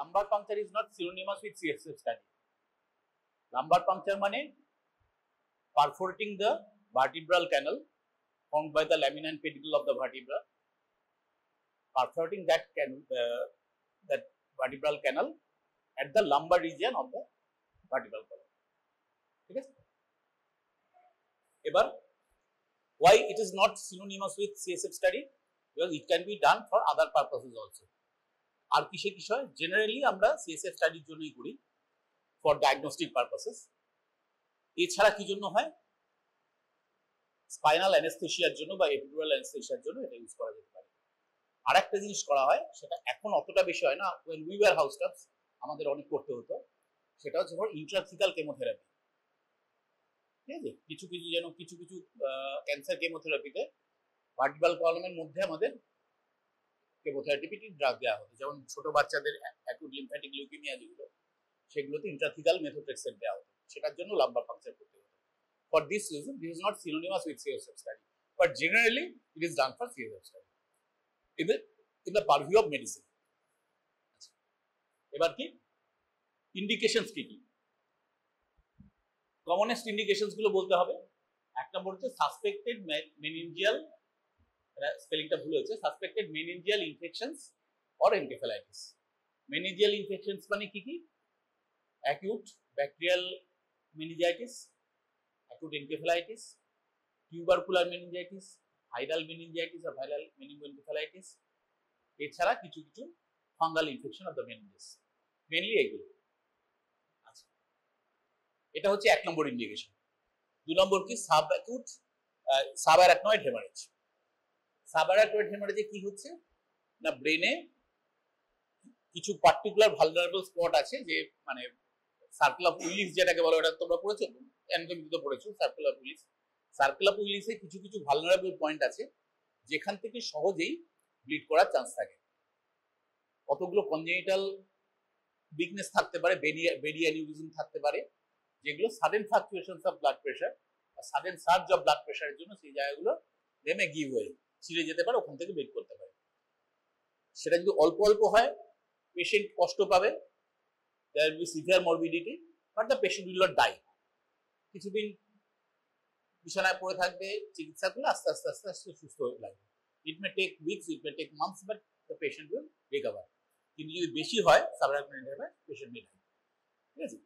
lumbar puncture is not synonymous with CSF study. Lumbar puncture মানে perforating the vertebral canal formed by the lamina and pedicule of the vertebra, perforating that vertebral canal at the lumbar region of the vertebral column. ঠিক আছে? এবার why it is not synonymous with CSF study? Because it can be done for other purposes also. আর কিসের বিষয়? Generally আমরা CSF স্টাডির জন্যই করি, for diagnostic purposes. এছাড়া কি জন্য হয়? স্পাইনাল অ্যানেস্থেসিয়ার জন্য বা এপিডুরাল অ্যানেস্থেসিয়ার জন্য এটা ইউজ করা যেতে পারে। আর একটা জিনিস করা হয়, সেটা এখন অতটা বেশি হয় না, when we were house staffs আমাদের অনেক করতে হতো, সেটা হচ্ছে ধর ইন্ট্রাথিকাল কেমোথেরাপি। ঠিক আছে? কিছু কিছু ক্যান্সার কেমোথেরাপিতে ভার্টিব্রাল কলামের মধ্যে আমাদের কেমোথেরাপি ড্রাগ দেওয়া হতো, যেমন ছোট বাচ্চাদের অ্যাকুট লিম্ফ্যাটিক লিউকেমিয়া যেগুলো, সেগুলোতে ইন্ট্রাথিকাল মেথোট্রেক্সেট দেওয়া হতো, সেটার জন্য লাম্বার পাংচার করতে হতো। For this reason, this is not synonymous with CSF study, but generally it is done for CSF study. In the purview of medicine. এবার কি ইন্ডিকেশনস কি কি? কমনেস্ট ইন্ডিকেশনস গুলো বলতে হবে। এক নম্বর হচ্ছে সাসপেক্টেড মেনিনজিয়াল, স্পেলিংটা ভুল হয়েছে, suspected meningeal infections or encephalitis. Meningeal infections মানে কি কি? Acute bacterial meningitis, acute encephalitis, tubercular meningitis, viral meningitis আর ভাইরাল মেনিনগোএনকেফালাইটিস, এছাড়া কিছু কিছু fungal infection of the meninges, mainly এগুলো। আচ্ছা, এটা হচ্ছে এক নম্বর ইন্ডিকেশন। দুই নম্বর কি? Subarachnoid haemorrhage. সাবঅ্যারাকনয়েড হেমারেজে কি হচ্ছে না, ব্রেনে কিছু পার্টিকুলার ভালনারেবল স্পট আছে, যে মানে সার্কেল অফ উইলিস যেটাকে বলে, ওটা তোমরা পড়েছো, অ্যানাটমিতে পড়েছো circle of Willis. Circle of উইলিসে কিছু কিছু ভালনারেবল পয়েন্ট আছে যেখান থেকে সহজেই ব্লিড করার চান্স থাকে। কতগুলো কনজেনিটাল উইকনেস থাকতে পারে, বেরি অ্যানিউরিজম থাকতে পারে, যেগুলো সাডেন ফ্লাকচুয়েশনস অফ ব্লাড প্রেশার বা সাডেন সার্জ অফ ব্লাড প্রেশারের জন্য সেই জায়গাগুলো দেমে গিভ ওয়ে, ছিঁড়ে যেতে পারে, ওখান থেকে ব্লিড করতে পারে। সেটা যদি অল্প অল্প হয়, পেশেন্ট কষ্ট পাবে, there will be severe morbidity, but the patient will not die. কিছুদিন বিছানায় পড়ে থাকবে, চিকিৎসা করলে আস্তে আস্তে আস্তে আস্তে সুস্থ হয়ে লাগবে। It may take weeks, it may take months, but the patient will recover. কিন্তু যদি বেশি হয় subarachnoid haemorrhage, patient may die. ঠিক আছে?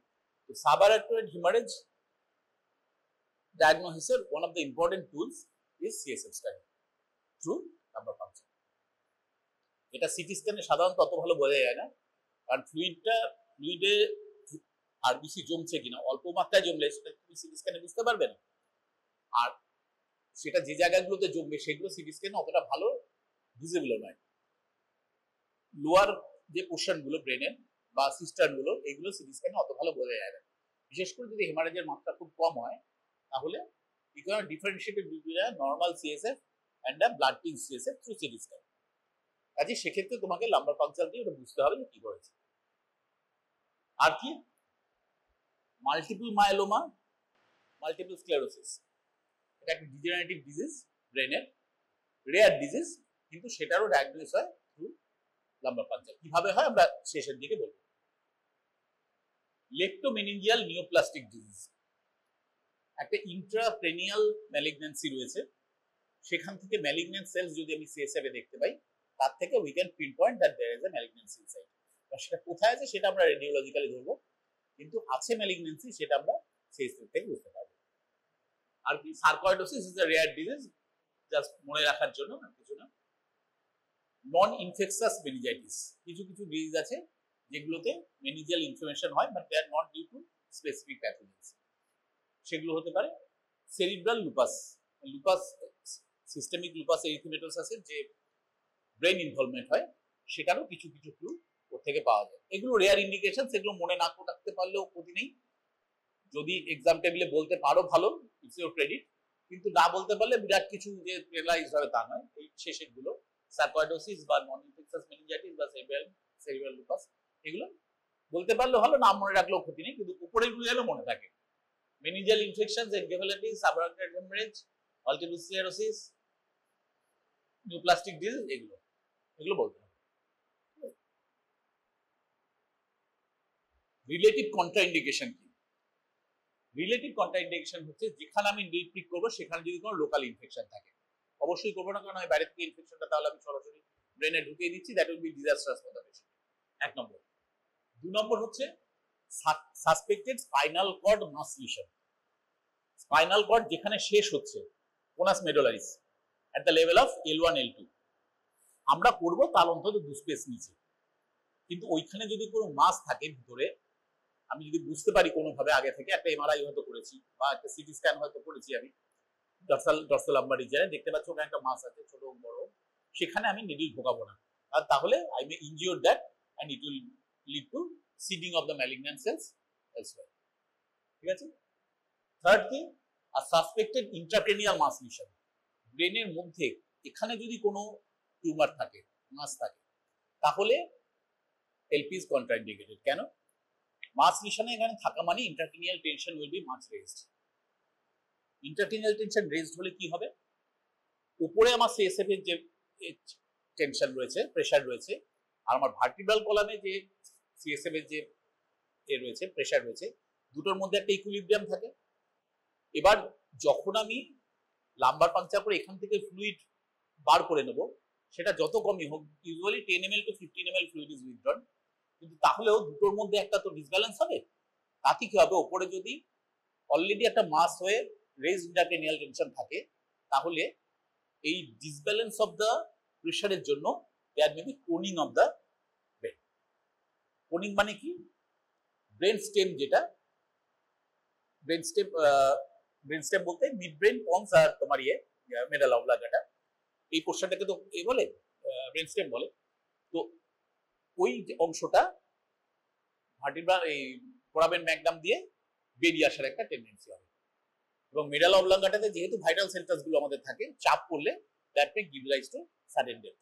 তো subarachnoid haemorrhage diagnosis one of the important tools is CSF study through lumbar puncture. এটা city স্ক্যানে সাধারণত অত ভালো বোঝা যায় না, কারণ ফ্লুইডে আর বেশি জমছে কিনা, অল্প মাত্রায় জমলে সেটা তুমি সিটি স্ক্যানে বুঝতে পারবে না, আর সেটা যে জায়গাগুলোতে জমবে সেগুলো সিটি স্ক্যানে অতটা ভালো ভিজিবল নয়। লোয়ার যে পোর্শন গুলো ব্রেনের বা সিস্টার্ন গুলো, এগুলো সিটি স্ক্যানে অত ভালো বোঝা যায় না। বিশেষ করে যদি হেমারেজের মাত্রা খুব কম হয়, তাহলে you cannot differentiate between a normal CSF and a blood thin CSF through CT scan. কাজে সেক্ষেত্রে তোমাকে লাম্বার পাংচার দিয়ে ওটা বুঝতে হবে কি করেছে। আর কি? মাল্টিপল মায়োলোমা, মাল্টিপল স্ক্লেরোসিস, এটা একটা ডিজেনারেটিভ ডিজিজ, ব্রেনের রেয়ার ডিজিজ, কিন্তু সেটারও ডায়াগনোসিস হয় থ্রু লাম্বার পাংচার। কিভাবে হয় আমরা শেষের দিকে বলবো। লেপ্টোমেনিনজিয়াল নিওপ্লাস্টিক ডিজিজ, একটা ইন্ট্রাক্রেনিয়াল ম্যালিগন্যান্সি রয়েছে, সেখান থেকে ম্যালিগন্যান্ট সেলস যদি আমি সিএসএফ এ দেখতে পাই, তার থেকে we can pinpoint that there is a malignancy inside. সেটা কোথায় আছে সেটা আমরা রেডিওলজিক্যালি ধরবো, কিন্তু আছে ম্যালিগন্যান্সি সেটা আমরা সিএসএফ থেকে বুঝতে পারবো। আর কি? Sarcoidosis is a rare disease, just মনে রাখার জন্য, কিছু না। নন ইনফেকশাস মেনিনজাইটিস, কিছু কিছু ডিজিজ আছে যেগুলোতে মেনিনজিয়াল ইনফ্লামেশন হয়, but they are not due to specific pathogens. সেগুলো হতে পারে cerebral lupus, lupus systemic lupus এরিথেমেটোসাসের যে ব্রেন ইনভলভমেন্ট হয়, সেটারও কিছু কিছু ক্লু ওর থেকে পাওয়া যায়। এগুলো রেয়ার ইন্ডিকেশন, সেগুলো মনে না রাখতে পারলেও ক্ষতি নেই। যদি এক্সাম টেবিলে বলতে পারো ভালো, ইটস ইউর ক্রেডিট, কিন্তু না বলতে পারলে বিরাট কিছু যে পেনালাইজ হবে তা নয়। এই শেষের গুলো সার্কয়েডোসিস বা নন ইনফেকশাস মেনিনজাইটিস বা সেরিব্রাল লুপাস, এগুলো বলতে পারলে ভালো, না মনে রাখলেও ক্ষতি নেই, কিন্তু উপরের গুলো যেন মনে থাকে। Meningeal infections, encephalitis, subarachnoid haemorrhage, multiple sclerosis, neoplastic disease, এগুলো বলতে হবে। রিলেটিভ কন্ট্রাইন্ডিকেশন কি? রিলেটিভ কন্ট্রাইন্ডিকেশন হচ্ছে যেখানে আমি নিড প্রিক করবো সেখানে যদি কোনো লোকাল ইনফেকশন থাকে, অবশ্যই করবো না, কারণ আমি বাইরে থেকে ইনফেকশনটা তাহলে আমি সরাসরি ব্রেনে ঢুকিয়ে দিচ্ছি, that will be disastrous for the patient. এক নম্বর। 2 নম্বর হচ্ছে suspected spinal cord mass lesion. Spinal cord যেখানে শেষ হচ্ছে conus medullaris at the level of L1 L2, আমরা করবো তার অন্তত 2 স্পেস নিচে, কিন্তু ওইখানে যদি কোনো মাস থাকে ভিতরে, আমি যদি বুঝতে পারি কোনোভাবে আগে থেকে, একটা এমআরআই হয়তো করেছি বা একটা সিটি স্ক্যান হয়তো করেছি আমি ডর্সাল লাম্বার রিজিয়নে, দেখতে পাচ্ছি ওখানে একটা মাস আছে ছোট বড়, সেখানে আমি নিডল ঢোকাবো না, আর তাহলে I may ensure that and it will lead to seeding of the malignant cells elsewhere. ঠিক আছে। থার্ড থিং, আর সাসপেক্টেড ইন্ট্রাক্রেনিয়াল মাস লিশন, ব্রেনের মধ্যে এখানে যদি কোনো টিউমার থাকে, মাস থাকে, তাহলে এলপি ইজ কন্ট্রাইন্ডিকেটেড। কেন? মাস লিশনে এখানে থাকা মানে intracranial tension will be much raised. Intracranial tension raised হলে কি হবে? উপরে আমার সিএসএফ এর যে টেনশন রয়েছে, প্রেসার রয়েছে, আর আমার ভার্টিব্রাল কলামে যে সিএসএফ এর যে রয়েছে, প্রেসার রয়েছে, দুটোর মধ্যে একটা ইকুইলিব্রিয়াম থাকে। এবার যখন আমি লাম্বার পাংচার করে এখান থেকে ফ্লুইড বার করে নেব, সেটা যত কমই হোক, usually 10 ml to 15 ml fluid is withdrawn, কিন্তু তাহলেও দুটোর মধ্যে একটা তো ডিসব্যালেন্স হবে। তাতে কি হবে? উপরে যদি অলরেডি একটা মাস হয়ে রেজ ইন্ট্রাক্রেনিয়াল টেনশন থাকে, তাহলে এই ডিসব্যালেন্স অফ দ্য প্রেসারের জন্য there may be coning of the brain. Coning মানে কি? ব্রেন স্টেম, যেটা ব্রেন স্টেম বলতে মিড ব্রেন, পন্স আর তোমার মেডাল অবলাঙ্গাটা, এই পোর্শনটাকে তো এই বলে ব্রেন স্টেম বলে। তো ওই অংশটা ভার্টিব্রাল এই ফোরামেন ম্যাগনাম দিয়ে বেরিয়ে আসার একটা টেন্ডেন্সি হবে, এবং মিডাল অবলাঙ্গাটাতে যেহেতু ভাইটাল সেন্টারস গুলো আমাদের থাকে, চাপ পড়লে that may give rise two sudden death.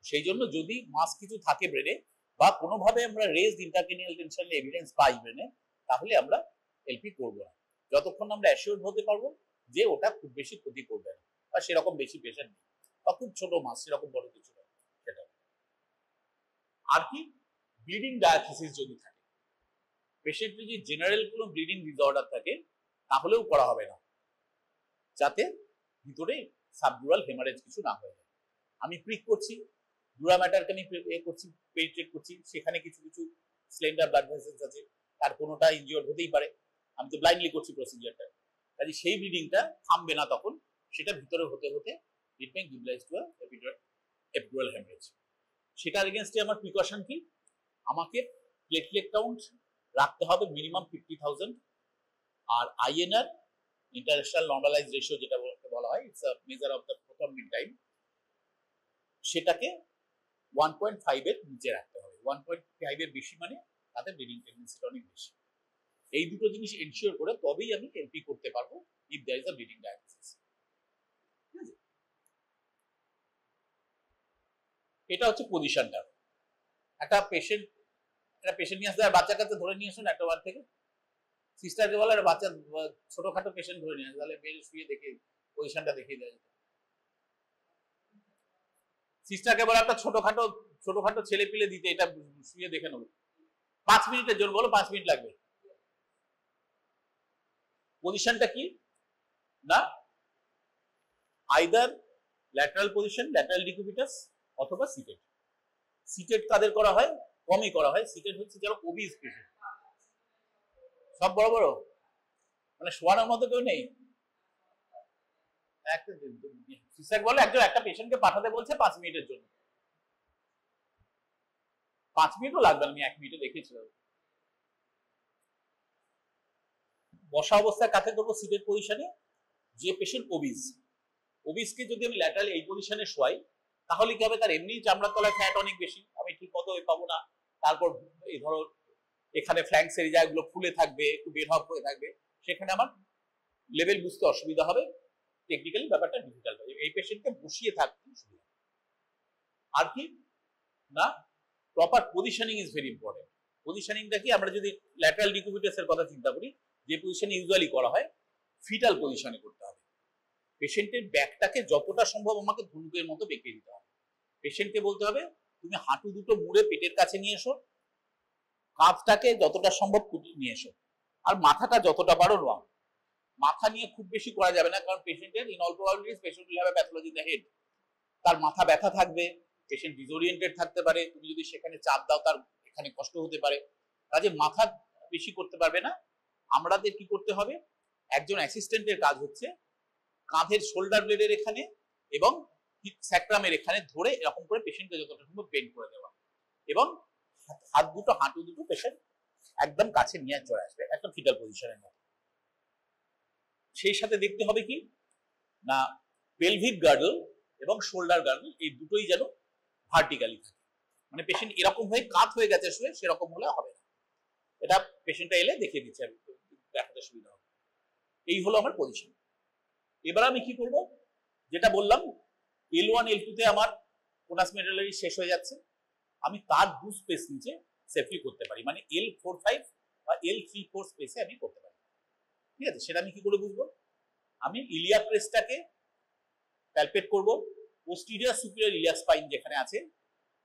সেই জন্য যদি মাস কিছু থাকে ব্রেনে, বা কোনোভাবে আমরা রেজড ইন্ট্রাক্রেনিয়াল টেনশনের এভিডেন্স পাই ব্রেনে, তাহলে আমরা এলপি করব না, যতক্ষণ আমরা অ্যাসিওর হতে পারবো যে ওটা খুব বেশি ক্ষতি করবে না, বা সেরকম বেশি পেশেন্ট নেই, বা খুব ছোট মাস, সেরকম বড় কিছু না সেটা। আর কি? ব্লিডিং ডায়াথিসিস যদি থাকে, পেশেন্ট যদি জেনারেল কোনো ব্লিডিং ডিসঅর্ডার থাকে, তাহলেও করা হবে না, যাতে ভিতরে সাবডুরাল হেমারেজ কিছু না হয়ে যায়। আমি প্রিক করছি, ডুরা ম্যাটারকে আমি করছি, পেনিট্রেট করছি, সেখানে কিছু কিছু স্লেন্ডার ব্লাড ভেসেলস আছে, তার কোনোটা ইনজিওর্ড হতেই পারে, আমি তো ব্লাইন্ডলি করছি প্রসিজারটা, কাজে সেই ব্লিডিংটা থামবে না তখন, সেটা ভিতরে হতে হতে it may give rise to epidural haemorrhage. সেটার এগেইনস্টে আমার প্রিকশন কি? আমাকে প্লেটলেট কাউন্ট রাখতে হবে মিনিমাম 50,000, আর আইএনআর, ইন্টারন্যাশনাল নর্মালাইজ রেশিও যেটা বলা হয়, it's a measure of the prothrombin time, সেটাকে 1.5 এর নিচে রাখতে হবে। 1.5 এর বেশি মানে তাদের ব্লিডিং টেন্ডেন্সিটা অনেক বেশি। এই দুটো জিনিস এনশিওর করে তবেই আমি এলপি করতে পারবো if there is a bleeding diagnosis. এটা হচ্ছে পজিশনটা। একটা পেশেন্ট নিয়ে আসলে বাচ্চার কাছে ধরে নিয়ে আসুন একটা ওয়ার্ড থেকে, সিস্টারকে বলে বাচ্চা ছোটখাটো পেশেন্ট ধরে নিয়ে আসে, তাহলে বেডে শুয়ে দেখে পজিশনটা দেখিয়ে দেয়। সিস্টারকে বলে একটা ছোটখাটো ছেলে পিলে দিতে, এটা শুয়ে দেখে নেবো, 5 মিনিটের জন্য, বলো 5 মিনিট লাগবে। পজিশনটা কি না? আইদার ল্যাটারাল পজিশন, ল্যাটারাল ডিকুবিটাস, অথবা সিটেড। সিটেড কাদের করা হয়? কমই করা হয়। সিটেড হচ্ছে যারা ওবিস পেশেন্ট, সব বড় বড়, মানে শোয়ানোর মতো কেউ নেই। সিস্টার বলে একজন একটা পেশেন্টকে পাঠাতে বলছে 5 মিনিটের জন্য, 5 মিনিটও লাগবে না, আমি 1 মিনিটে দেখিয়েছিলাম। বসা অবস্থায় কাকে করবো? সিটেড পজিশনে। যে পেশেন্ট ওবিসকে যদি আমি ল্যাটারাল এই পজিশনে শোয়াই, তাহলে কি হবে? তার এমনি চামড়ার তলায় ফ্যাট অনেক বেশি, আমি ঠিক মতো পাবো না। তারপর এই ধরো এখানে ফ্ল্যাঙ্কস এরিয়াগুলো ফুলে থাকবে, একটু বের হয়ে থাকবে, সেখানে আমার লেভেল বুঝতে অসুবিধা হবে, টেকনিক্যালি ব্যাপারটা ডিফিকাল্ট হবে। এই পেশেন্টকে বসিয়ে থাকতে সুবিধা। আর কি না, proper positioning is very important. পজিশনিংটা কি? আমরা যদি ল্যাটারাল ডিকুবিটাসের কথা চিন্তা করি, যে পজিশনে ইউজুয়ালি করা হয়, ফিটাল পজিশনে করতে হবে। পেশেন্টের ব্যাকটাকে যতটা সম্ভব আমাকে ধনুকের মতো বেঁকে দিতে হবে। পেশেন্টকে বলতে হবে তুমি হাঁটু দুটো মুড়ে পেটের কাছে নিয়ে এসো, কাঁধটাকে যতটা সম্ভব নিয়ে এসো, আর মাথাটা যতটা পারো নাও। মাথা নিয়ে খুব বেশি করা যাবে না, কারণ পেশেন্টের in all probabilities patient will have a pathology in the head. তার মাথা ব্যথা থাকবে, পেশেন্ট ডিসওরিয়েন্টেড থাকতে পারে, তুমি যদি সেখানে চাপ দাও তার এখানে কষ্ট হতে পারে, কাজে মাথা বেশি করতে পারবে না। আমাদের কি করতে হবে, একজন অ্যাসিস্ট্যান্টের কাজ হচ্ছে কাঁধের শোল্ডার ব্লেডের এখানে এবং স্যাক্রামের এখানে ধরে এরকম করে পেশেন্টকে যতটা সম্ভব বেন্ড করে দেওয়া, এবং হাত দুটো হাঁটু দুটো পেশেন্ট একদম কাছে নিয়ে চলে আসবে একটা ফিটাল পজিশনের মতো। সেই সাথে দেখতে হবে কি না, পেলভিক গার্ডল এবং শোল্ডার গার্ডল এই দুটোই যেন ভার্টিক্যালি থাকে, মানে পেশেন্ট এরকম হয়ে কাত হয়ে গেছে শুয়ে সেরকম হলে হবে না। এটা পেশেন্টটা এলে দেখিয়ে দিচ্ছে, আমি দেখাতে সুবিধা হবে। এই হলো আমার পজিশন। এবার আমি কি করব, যেটা বললাম L1 L2 তে আমার কোনাস মেডুলারি শেষ হয়ে যাচ্ছে, আমি তার 2 স্পেস নিচে সেফলি করতে পারি, মানে L4-5 বা L3-4 স্পেসে আমি করতে পারি। ঠিক আছে, সেটা আমি কি করে বুঝবো, আমি ইলিয়াক ক্রেস্টটাকে প্যালপেট করব, পোস্টিরিয়র সুপিরিয়র ইলিয়াক স্পাইন যেখানে আছে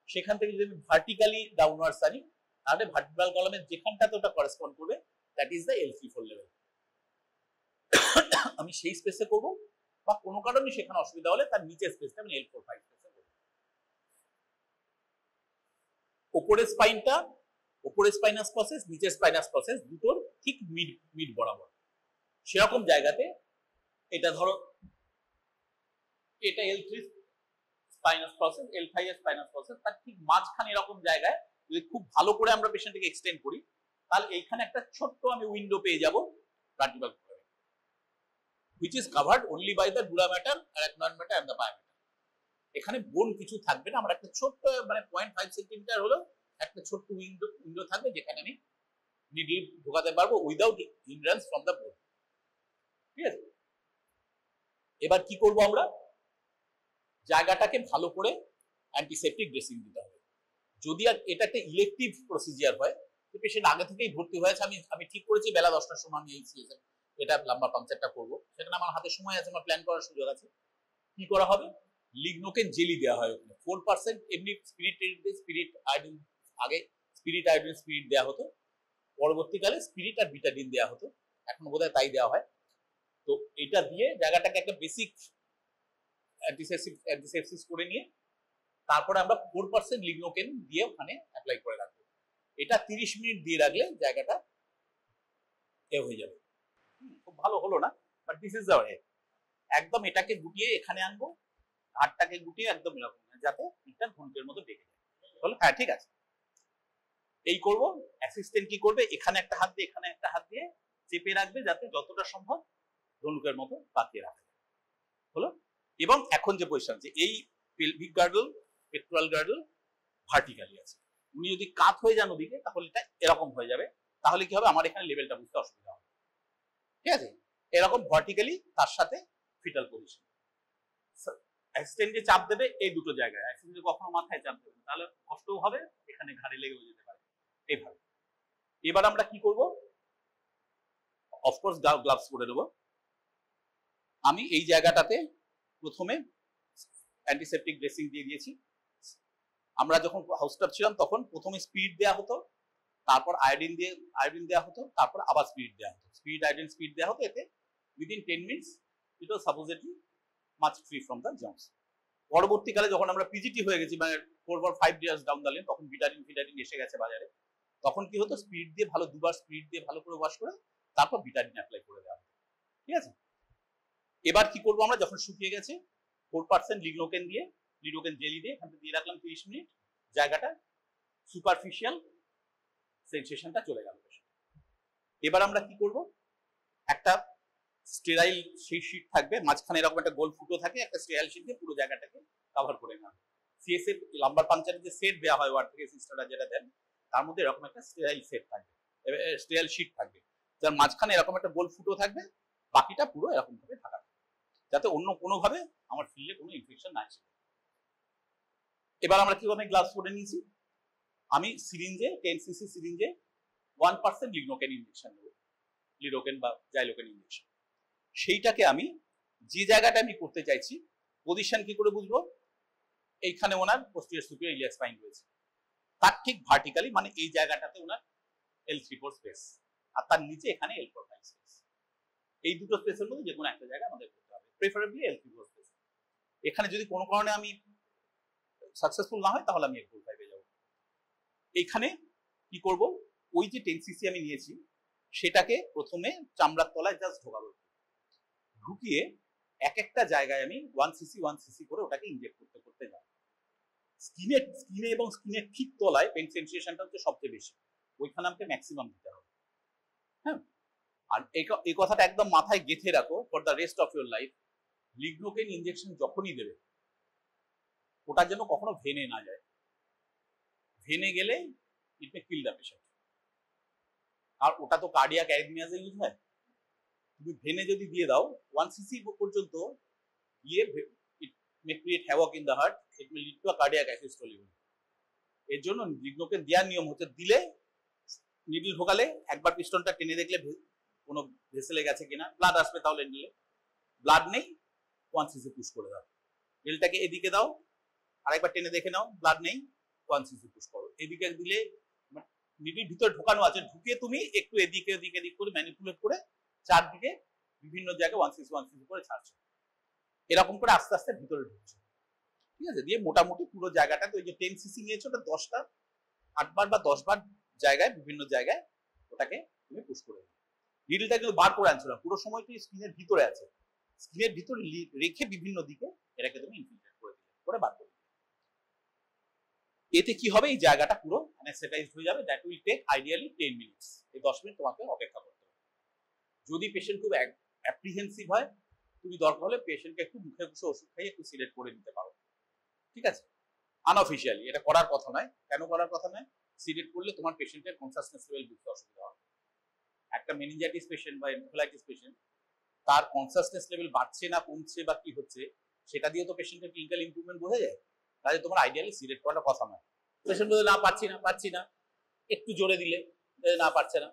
সেখান থেকে যদি আমি ভার্টিক্যালি ডাউনওয়ার্ডস আনি, তাহলে ভার্টিব্রাল কলামের যেখানটাতে ওটা করেসপন্ড করবে that is the L3-4 level. আমি সেই স্পেসে করব, বা কোনো কারণে সেখানে অসুবিধা হলে তার নিচের স্পেসটা আমি L4-5 স্পেসে করব। উপরের স্পাইনটা, উপরের স্পাইনাস প্রসেস, নিচের স্পাইনাস প্রসেস দুটোর ঠিক মিড বরাবর সেরকম জায়গাতে, এটা ধরো এটা L3 spinous process, L5 spinous process, তার ঠিক মাঝখানে এরকম জায়গায় যদি খুব ভালো করে আমরা পেশেন্টকে এক্সটেন্ড করি, তাহলে এইখানে একটা ছোট্ট আমি উইন্ডো পেয়ে যাব ভার্টিব্রাল কলামে, which is covered only by the dura mater, arachnoid mater and the pia mater। এখানে বোন কিছু থাকবে না, আমরা একটা ছোট্ট মানে 0.5 সেন্টিমিটার হলো একটা ছোট্ট উইন্ডো থাকবে যেখানে আমি নিডল ঢোকাতে পারবো উইদাউট হিন্ড্রান্স ফ্রম দ্য বোন। ঠিক আছে, এবার কি করব, আমরা জায়গাটাকে ভালো করে অ্যান্টিসেপটিক ড্রেসিং দিতে হবে। যদি আর এটা একটা ইলেকটিভ প্রসিজিয়ার হয়, তো পেশেন্ট আগে থেকেই ভর্তি হয়েছে, আমি ঠিক করেছি বেলা 10টার সময় আমি এটা লাম্বার পাংচারটা করবো, সেখানে আমার হাতে সময় আছে, আমার প্ল্যান করার সুযোগ আছে। কি করা হবে, লিগনোকেন জেলি দেওয়া হয় ওখানে 4%, এমনি স্পিরিট আয়োডিন, আগে স্পিরিট আয়োডিন স্পিরিট দেওয়া হতো, পরবর্তীকালে স্পিরিট আর বিটাডিন দেওয়া হতো, এখন বোধহয় তাই দেওয়া হয়। তো এটা দিয়ে জায়গাটাকে একটা বেসিক অ্যান্টিসেপসিস করে নিয়ে তারপরে আমরা 4% লিগনোকেন দিয়ে ওখানে অ্যাপ্লাই করে রাখবো। এটা 30 মিনিট দিয়ে রাখলে জায়গাটা এ হয়ে যাবে। খুব ভালো হলো না, but this is the way. একদম এটাকে গুটিয়ে এখানে আনবো, হাতটাকে গুটিয়ে একদম এরকম যাতে এটা ঘন্টের মতো ডেকে যায়। বলো হ্যাঁ ঠিক আছে, এই করব। অ্যাসিস্ট্যান্ট কি করবে, এখানে একটা হাত দিয়ে এখানে একটা হাত দিয়ে চেপে রাখবে যাতে যতটা সম্ভব ধনুকের মতো পাকিয়ে রাখে। হলো, এবং এখন যে পজিশন আছে, এই পেলভিক গার্ডল, পেট্রোয়াল গার্ডল ভার্টিক্যালি আছে, উনি যদি কাত হয়ে যান ওদিকে তাহলে এটা এরকম হয়ে যাবে, তাহলে কি হবে, আমার এখানে লেভেলটা বুঝতে অসুবিধা হবে। ঠিক আছে, এরকম ভার্টিক্যালি তার সাথে ফিটাল পজিশন। অ্যাসিস্ট্যান্ট যে চাপ দেবে এই দুটো জায়গায়, অ্যাসিস্ট্যান্ট কখনো মাথায় চাপ দেবে তাহলে কষ্টও হবে, এখানে ঘাড়ে লেগেও যেতে পারে, এইভাবে। এবার আমরা কি করব, অফকোর্স গ্লাভস পরে নেব। আমি এই জায়গাটাতে প্রথমে অ্যান্টিসেপটিক ড্রেসিং দিয়ে দিয়েছি। আমরা যখন হাউস স্টাফ ছিলাম তখন প্রথমে স্পিড দেওয়া হতো, তারপর আয়োডিন দেওয়া হতো, তারপর আবার স্পিড দেওয়া হতো, স্পিড আয়োডিন স্পিড দেওয়া হতো। এতে within 10 minutes it was supposedly much free from the germs. পরবর্তীকালে যখন আমরা পিজিটি হয়ে গেছি, মানে 4 or 5 years down the line, তখন ভিটাডিন এসে গেছে বাজারে, তখন কি হতো, স্পিড দিয়ে ভালো দুবার স্পিড দিয়ে ভালো করে ওয়াশ করে তারপর ভিটাডিন অ্যাপ্লাই করে দেওয়া হতো। ঠিক আছে, এবার কি করবো, আমরা যখন শুকিয়ে গেছে 4% লিগনোকেন দিয়ে, লিগনোকেন জেলি দিয়ে এখানে দিয়ে রাখলাম 30 মিনিট, জায়গাটা সুপারফিশিয়াল সেন্সেশনটা চলে গেল। এবার আমরা কি করব, একটা স্টেরাইল সেই শীট থাকবে, মাঝখানে এরকম একটা গোল ফুটো থাকে, একটা স্টেরাইল শীট দিয়ে পুরো জায়গাটাকে কভার করে নেওয়া। সিএসএফ লাম্বার পাংচারের যে সেট দেওয়া হয় ওয়ার্ড থেকে সিস্টাররা যেটা দেন, তার মধ্যে এরকম একটা স্টেরাইল সেট থাকবে, স্টেরাইল শীট থাকবে, যার মাঝখানে এরকম একটা গোল ফুটো থাকবে, বাকিটা পুরো এরকম ভাবে ঢাকা, যাতে অন্য কোনো ভাবে আমার ফিল্ডে কোনো ইনফেকশন না আসে। এবার আমরা কিভাবে গ্লাভস পরে নিয়েছি, আমি সিরিঞ্জে 10 cc সিরিঞ্জে 1% লিগনোকেন ইনজেকশন নেব, লিডোকেন বা জাইলোকেন ইনজেকশন। সেইটাকে আমি যে জায়গাটা আমি করতে চাইছি, পজিশন কি করে বুঝবো, এইখানে ওনার পোস্টিরিয়র সুপিরিয়র ইলিয়াক স্পাইন রয়েছে, তার ঠিক ভার্টিক্যালি মানে এই জায়গাটাতে ওনার L3-4 স্পেস, আর তার নিচে এখানে L4-5 স্পেস। এই দুটো স্পেসের মধ্যে যে কোনো একটা জায়গা আমাদের করতে হবে, প্রেফারেবলি L3-4 স্পেস। এখানে যদি কোনো কারণে আমি সাকসেসফুল না হয় তাহলে আমি L4-5 এ যাব। এইখানে কি করব, ওই যে 10 cc আমি নিয়েছি সেটাকে প্রথমে চামড়ার তলায় জাস্ট ঢোকাবো, ঢুকিয়ে এক একটা জায়গায় আমি 1 cc করে ওটাকে ইনজেক্ট করতে করতে যাব। স্কিনে এবং স্কিনের ঠিক তলায় পেইন সেন্সেশনটা হচ্ছে সবচেয়ে বেশি, ওইখানে আমাকে ম্যাক্সিমাম দিতে হবে। হ্যাঁ, আর এই কথাটা একদম মাথায় গেঁথে রাখো for the rest of your life, lignocaine injection যখনই দেবে ওটা যেন কখনো ভেনে না যায়, ভেনে গেলে ইট মে কিল দ্য পেশেন্ট। আর ওটা তো কার্ডিয়াক অ্যারিথমিয়াজে ইউজ হয়, তুমি ভেনে যদি দিয়ে দাও 1 cc পর্যন্ত গিয়ে it may create havoc in the heart, it may lead to a cardiac asystole. এর জন্য লিগ্নোকেন দেওয়ার নিয়ম হচ্ছে দিলে নিডল ঢোকালে একবার পিস্টনটা টেনে দেখলে কোনো ভেসেলে গেছে কিনা, ব্লাড আসবে তাহলে নিলে, ব্লাড নেই 1 cc পুশ করে দাও, নিডলটাকে এদিকে দাও আরেকবার টেনে দেখে নাও, ব্লাড নেই 1 cc পুশ করো, এদিকে দিলে নিডল ভিতরে ঢোকানো আছে, ঢুকে তুমি একটু এদিকে এদিকে এদিক করে ম্যানিপুলেট করে চারদিকে বিভিন্ন জায়গায় 1 cc করে ছাড়ছো, এরকম করে আস্তে আস্তে ভিতরে ঢুকছো, ঠিক আছে। দিয়ে মোটামুটি পুরো জায়গাটা, তো ওই যে 10 cc নিয়েছো ওটা 10টা 8বার বা 10বার জায়গায় বিভিন্ন জায়গায় ওটাকে তুমি পুশ করে দিও। নিডলটা কিন্তু বার করে আনছো না, পুরো সময়টা স্কিনের ভিতরে আছে, স্কিনের ভিতরে রেখে বিভিন্ন দিকে এটাকে তুমি ইনফিলট্রেট করে দিলে, করে বার করে দিলে। এতে কি হবে, এই জায়গাটা পুরো অ্যানেস্থেটাইজড হয়ে যাবে। That will take ideally 10 minutes, এই 10 মিনিট তোমাকে অপেক্ষা করতে হবে। যদি পেশেন্ট খুব অ্যাপ্রিহেন্সিভ হয় তুমি দরকার হলে পেশেন্টকে একটু মুখে মুখে ওষুধ খাইয়ে একটু সিলেক্ট করে নিতে পারো, ঠিক আছে। আনঅফিশিয়ালি এটা করার কথা নয়। কেন করার কথা নয়, সিলেক্ট করলে তোমার পেশেন্টের কনসাসনেস লেভেল বুঝতে অসুবিধা হবে। একটা মেনিনজাইটিস পেশেন্ট বা এনকেফেলাইটিস পেশেন্ট তার কনসাসনেস লেভেল বাড়ছে না কমছে বা কি হচ্ছে সেটা দিয়ে তো পেশেন্টের ক্লিনিক্যাল ইমপ্রুভমেন্ট বোঝা যায়, তাহলে তোমার আইডিয়ালি সিলেক্ট করাটা কথা নয়। পেশেন্ট বলে না পারছি না, একটু জোরে দিলে না পারছে না,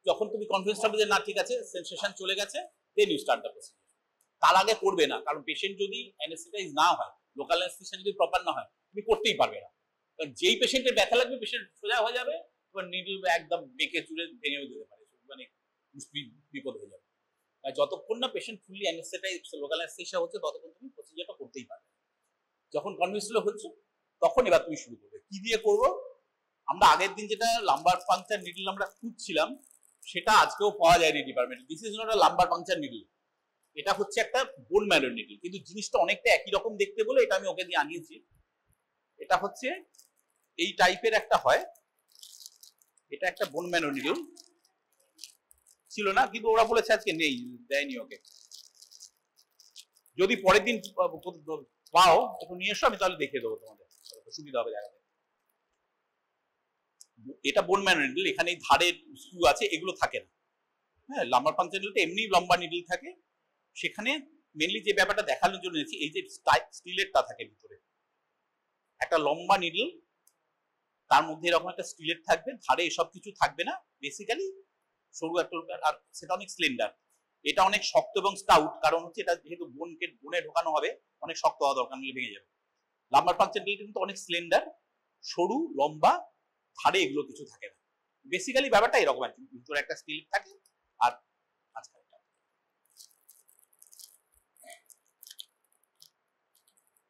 যখন তুমি কনফিডেন্স হবে যে না ঠিক আছে সেনসেশন চলে গেছে, then you start the procedure. তার আগে করবে না, কারণ পেশেন্ট যদি অ্যানেস্থেটাইজ না হয়, লোকাল অ্যানেস্থেশিয়া যদি প্রপার না হয় তুমি করতেই পারবে না, কারণ যেই পেশেন্টের ব্যথা লাগবে পেশেন্ট সোজা হয়ে যাবে, তোমার নিডল একদম বেঁকে চুরে ভেঙেও যেতে পারে, মানে বিপদ হয়ে যাবে। যতক্ষণ না পেশেন্ট ফুললি অ্যানেস্থেটাইজ লোকাল অ্যানেস্থেশিয়া হচ্ছে ততক্ষণ তুমি প্রসিজারটা করতেই পারবে। যখন কনভিন্স হচ্ছে তখন এবার তুমি শুরু করবে। কি দিয়ে করবো, আমরা আগের দিন যেটা লাম্বার পাংচার নিডল আমরা খুঁজছিলাম সেটা আজকেও পাওয়া যায়নি ডিপার্টমেন্টে। This is not a lumber puncture needle, এটা হচ্ছে একটা বোন ম্যারো নিডল, কিন্তু জিনিসটা অনেকটা একই রকম দেখতে বলে এটা আমি ওকে দিয়ে আনিয়েছি। এটা হচ্ছে এই টাইপের একটা হয়, এটা একটা বোন ম্যারো নিডল ছিল না, কিন্তু ওরা বলেছে আজকে নেই, দেয়নি ওকে। যদি পরের দিন পাও একটু নিয়ে এসো, আমি তাহলে দেখিয়ে দেবো তোমাদের, সুবিধা হবে জায়গাতে। এটা বোন ম্যারো নিডল, এখানে ধারের স্ক্রু আছে, এগুলো থাকে না। হ্যাঁ, লাম্বার পাংচার নিডলটা এমনি লম্বা নিডল থাকে, সেখানে মেনলি যে ব্যাপারটা দেখানোর জন্য নিয়েছি, এই যে স্টিলেটটা থাকে ভিতরে, একটা লম্বা নিডল তার মধ্যে এরকম একটা স্টিলেট থাকবে, ধারে এসব কিছু থাকবে না, বেসিক্যালি সরু একটা, আর সেটা অনেক স্লেন্ডার। এটা অনেক শক্ত এবং স্টাউট, কারণ হচ্ছে এটা যেহেতু বোনে ঢোকানো হবে অনেক শক্ত হওয়া দরকার, নিলে ভেঙে যাবে। লাম্বার পাংচার নিডল কিন্তু অনেক স্লেন্ডার, সরু লম্বা, ধারে এগুলো কিছু থাকে না। বেসিক্যালি ব্যাপারটা এরকম আর কি, ভিতরে একটা স্টিলেট থাকে আর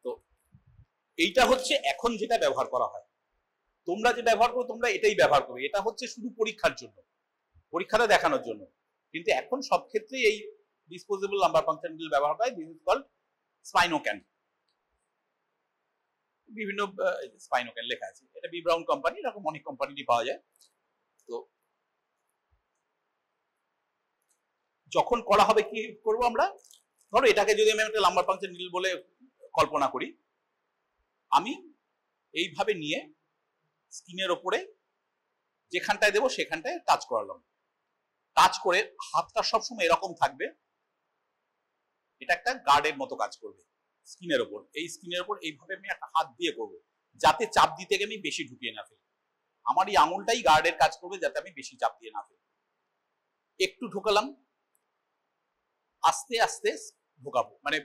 তো এইটা হচ্ছে এখন যেটা ব্যবহার করা হয়। তোমরা যে ব্যবহার করো তোমরা এটাই ব্যবহার করো, এটা হচ্ছে শুধু পরীক্ষার জন্য, পরীক্ষাটা দেখানোর জন্য। কিন্তু এখন সব ক্ষেত্রেই এই ডিসপোজেবল লাম্বার পাংচার নিডল ব্যবহার হয়। দিস ইজ কল্ড স্পাইনোক্যান, বিভিন্ন স্পাইনোক্যান লেখা আছে, এটা বি ব্রাউন কোম্পানি, এরকম অনেক কোম্পানিরই পাওয়া যায়। তো যখন করা হবে কি করবো আমরা, ধরো এটাকে যদি আমি একটা লাম্বার পাংচার নিডল বলে কল্পনা করি, আমি এইভাবে নিয়ে স্কিনের ওপরে যেখানটায় দেবো সেখানটায় টাচ করালাম, টাচ করে হাতটা সবসময় এরকম থাকবে, এটা একটা গার্ডের মতো কাজ করবে স্কিনের ওপর। এই স্কিনের ওপর এইভাবে আমি একটা হাত দিয়ে করবো, যাতে চাপ দিতে গিয়ে আমি বেশি ঢুকিয়ে না ফেলি। আমার এই আঙুলটাই গার্ডের কাজ করবে, যাতে আমি বেশি চাপ দিয়ে না ফেলি। একটু ঢোকালাম, আস্তে আস্তে ঢোকাবো, মানে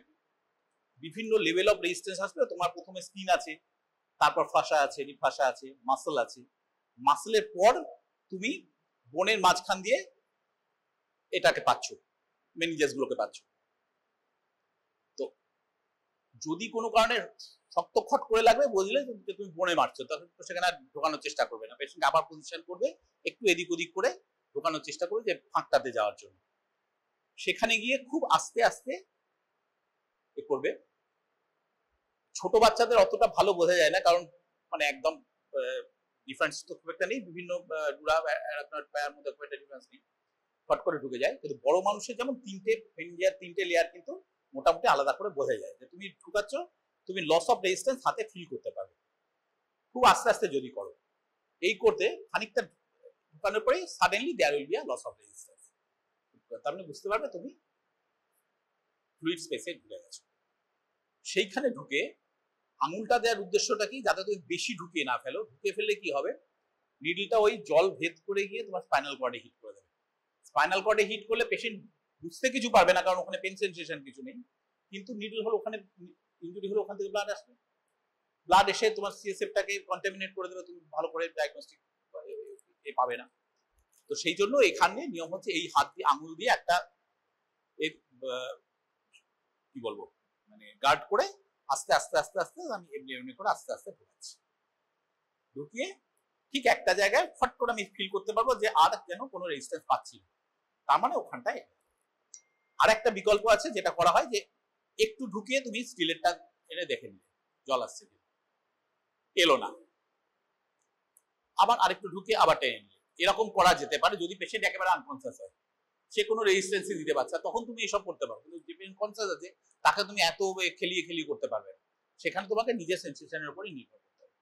বিভিন্ন লেভেল অফ রেজিস্ট্যান্স আসবে। তোমার প্রথমে স্কিন আছে, তারপর ফাসা আছে, রিফাসা আছে, মাসল আছে, মাসলের পর তুমি বোনের মাঝখান দিয়ে এটাকে পাচ্ছ, মেনিঞ্জাস গুলোকে পাচ্ছ। তো যদি কোনো কারণে শক্ত খট করে লাগবে, বুঝলে তুমি বনে মারছো, তখন তো সেখানে ঢোকানোর চেষ্টা করবে না, পেশেন্ট আবার পজিশন করবে, একটু এদিক ওদিক করে ঢোকানোর চেষ্টা করবে যে ফাঁকটাতে যাওয়ার জন্য। সেখানে গিয়ে খুব আস্তে আস্তে এ করবে। ছোট বাচ্চাদের অতটা ভালো বোঝা যায় না, কারণ মানে একদম ডিফারেন্স তো খুব একটা নেই, বিভিন্ন মধ্যে খুব একটা ডিফারেন্স নেই, ফট করে ঢুকে যায়। কিন্তু বড় মানুষের যেমন তিনটে লেয়ার কিন্তু মোটামুটি আলাদা করে বোঝা যায় যে তুমি ঢুকাচ্ছ, তুমি লস অফ রেজিস্ট্যান্স হাতে ফিল করতে পারবে খুব আস্তে আস্তে যদি করো। এই করতে খানিকটা ঢুকানোর পরে suddenly there will be a loss of resistance. তার মানে বুঝতে পারবে তুমি ফ্লুইড স্পেসে ঢুকে গেছো। সেইখানে ঢুকে আঙুলটা দেওয়ার উদ্দেশ্যটা কি, যাতে তুমি বেশি ঢুকিয়ে না ফেলো। ঢুকে ফেললে কি হবে, নিডলটা ওই জল ভেদ করে গিয়ে তোমার স্পাইনাল কর্ডে হিট করে দেবে। স্পাইনাল কর্ডে হিট করলে পেশেন্ট বুঝতে কিছু পারবে না, কারণ ওখানে পেন সেনসেশন কিছু নেই, কিন্তু নিডল হলো ওখানে, ইনজুরি হলো ওখান থেকে ব্লাড আসবে, ব্লাড এসে তোমার সিএসএফটাকে কন্টামিনেট করে দেবে, তুমি ভালো করে ডায়াগনস্টিক পাবে না। তো সেই জন্য এখানে নিয়ম হচ্ছে এই হাত দিয়ে আঙুল দিয়ে একটা কি বলবো মানে গার্ড করে আস্তে আস্তে আস্তে আস্তে আমি এমনি এমনি করে আস্তে আস্তে ঢুকাচ্ছি। ঢুকিয়ে ঠিক একটা জায়গায় ফট করে আমি ফিল করতে পারবো যে আর যেন কোনো রেজিস্ট্যান্স পাচ্ছি না, তার মানে ওখানটায়। আর একটা বিকল্প আছে যেটা করা হয়, যে একটু ঢুকিয়ে তুমি স্টিলেরটা এনে দেখে নিলে জল আসছে, এলো না, আবার আরেকটু ঢুকিয়ে আবার টেনে নিলে, এরকম করা যেতে পারে যদি পেশেন্ট একেবারে আনকনসিয়াস হয়, সে কোনো রেজিস্ট্যান্সই দিতে পারছে, তখন তুমি এসব করতে পারো। কিন্তু যে পেশেন্ট কনসিয়াস আছে তাকে তুমি এত খেলিয়ে খেলিয়ে করতে পারবে না, সেখানে তোমাকে নিজের সেন্সেশনের উপরই নির্ভর করতে হবে।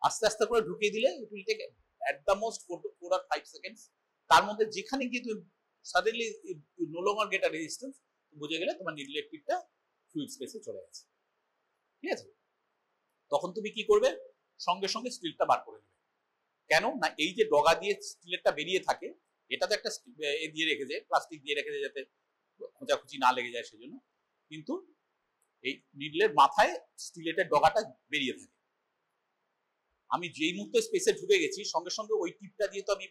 আস্তে আস্তে করে ঢুকিয়ে দিলে it will take at the most 4 or 5 seconds. তার মধ্যে যেখানে গিয়ে তুমি suddenly no longer get a resistance, বুঝে গেলে তোমার নিডলের টিপটা ফ্লুইড স্পেসে চলে গেছে। ঠিক আছে, তখন তুমি কি করবে, সঙ্গে সঙ্গে স্টিলটা বার করে নেবে। কেন না, এই যে ডগা দিয়ে স্টিলেরটা বেরিয়ে থাকে, এটা তো একটা এ দিয়ে রেখেছে, প্লাস্টিক দিয়ে রেখেছে যাতে খোঁচাখুচি না লেগে যায় সেজন্য, কিন্তু এই নিডলের মাথায় স্টিলেটের ডগাটা বেরিয়ে থাকে। আমি যেই মুহূর্তে স্পেসে ঢুকে গেছি, সঙ্গে সঙ্গে ওই টিপটা দিয়ে তো আমি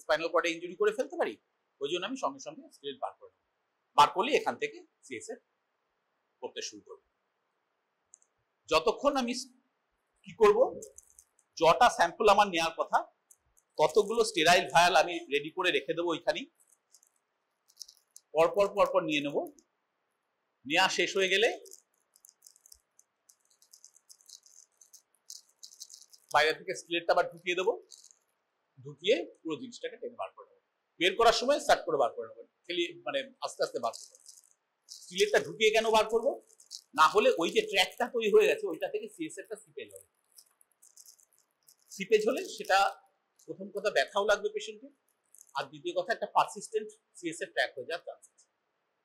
স্পাইনাল কর্ডে ইনজুরি করে ফেলতে পারি, ওই জন্য আমি সঙ্গে সঙ্গে স্টিলেট বার করে নেব। বার করলে এখান থেকে সিএসএফ করতে শুরু করব। যতক্ষণ আমি কি করব, যটা স্যাম্পল আমার নেওয়ার কথা ততগুলো স্টেরাইল ভায়াল আমি রেডি করে রেখে দেবো ওইখানেই, পরপর পরপর নিয়ে নেব। নেওয়া শেষ হয়ে গেলে বাইরে থেকে স্টিলেটটা আবার ঢুকিয়ে দেবো, ঢুকিয়ে পুরো জিনিসটাকে টেনে বার করে নেবো। বের করার সময় স্টার্ট করে বার করে নেবো, খেলি মানে আস্তে আস্তে বার করবো। স্টিলেটটা ঢুকিয়ে কেন বার করবো, না হলে ওই যে ট্র্যাকটা তৈরি হয়ে গেছে ওইটা থেকে সিএসএফটা সিপেজ হবে। সিপেজ হলে সেটা প্রথম কথা ব্যথাও লাগবে পেশেন্টের, আর দ্বিতীয় কথা একটা পারসিস্টেন্ট সিএসএফ ট্র্যাক হয়ে যাওয়ার চান্স আছে।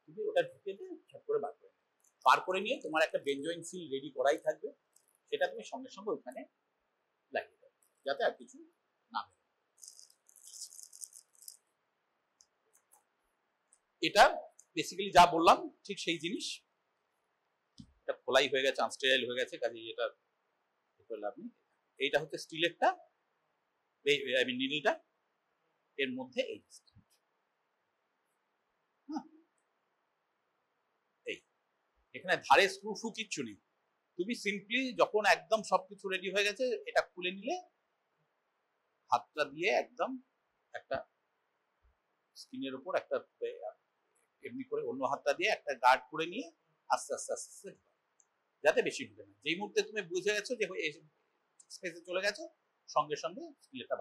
তুমি ওটা ঢুকিয়ে দিয়ে ঝট করে বার করে নিয়ে তোমার একটা বেঞ্জয়েন সিল রেডি করাই থাকবে, সেটা তুমি সঙ্গে সঙ্গে ওইখানে লাগিয়ে দেবে যাতে আর কিছু না হয়। এটা বেসিক্যালি যা বললাম ঠিক সেই জিনিস। এটা খোলাই হয়ে গেছে, আনস্টেরাইল হয়ে গেছে, কাজে এটা করলে আপনি, এইটা হচ্ছে স্টিলেরটা, এই নিডলটা, এর মধ্যে এই এখানে ধারে স্ক্রু ফু কিচ্ছু নেই, তুমি সিম্পলি যখন একদম সবকিছু রেডি হয়ে গেছে এটা খুলে নিলে হাতটা দিয়ে একদম একটা স্কিনের উপর একটা এমনি করে অন্য হাতটা দিয়ে একটা গার্ড করে নিয়ে আস্তে আস্তে আস্তে আস্তে যাতে বেশি ঢুকে না। যেই মুহূর্তে তুমি বুঝে গেছো যে স্পেসে চলে গেছো, সঙ্গে সঙ্গে স্টিলেরটা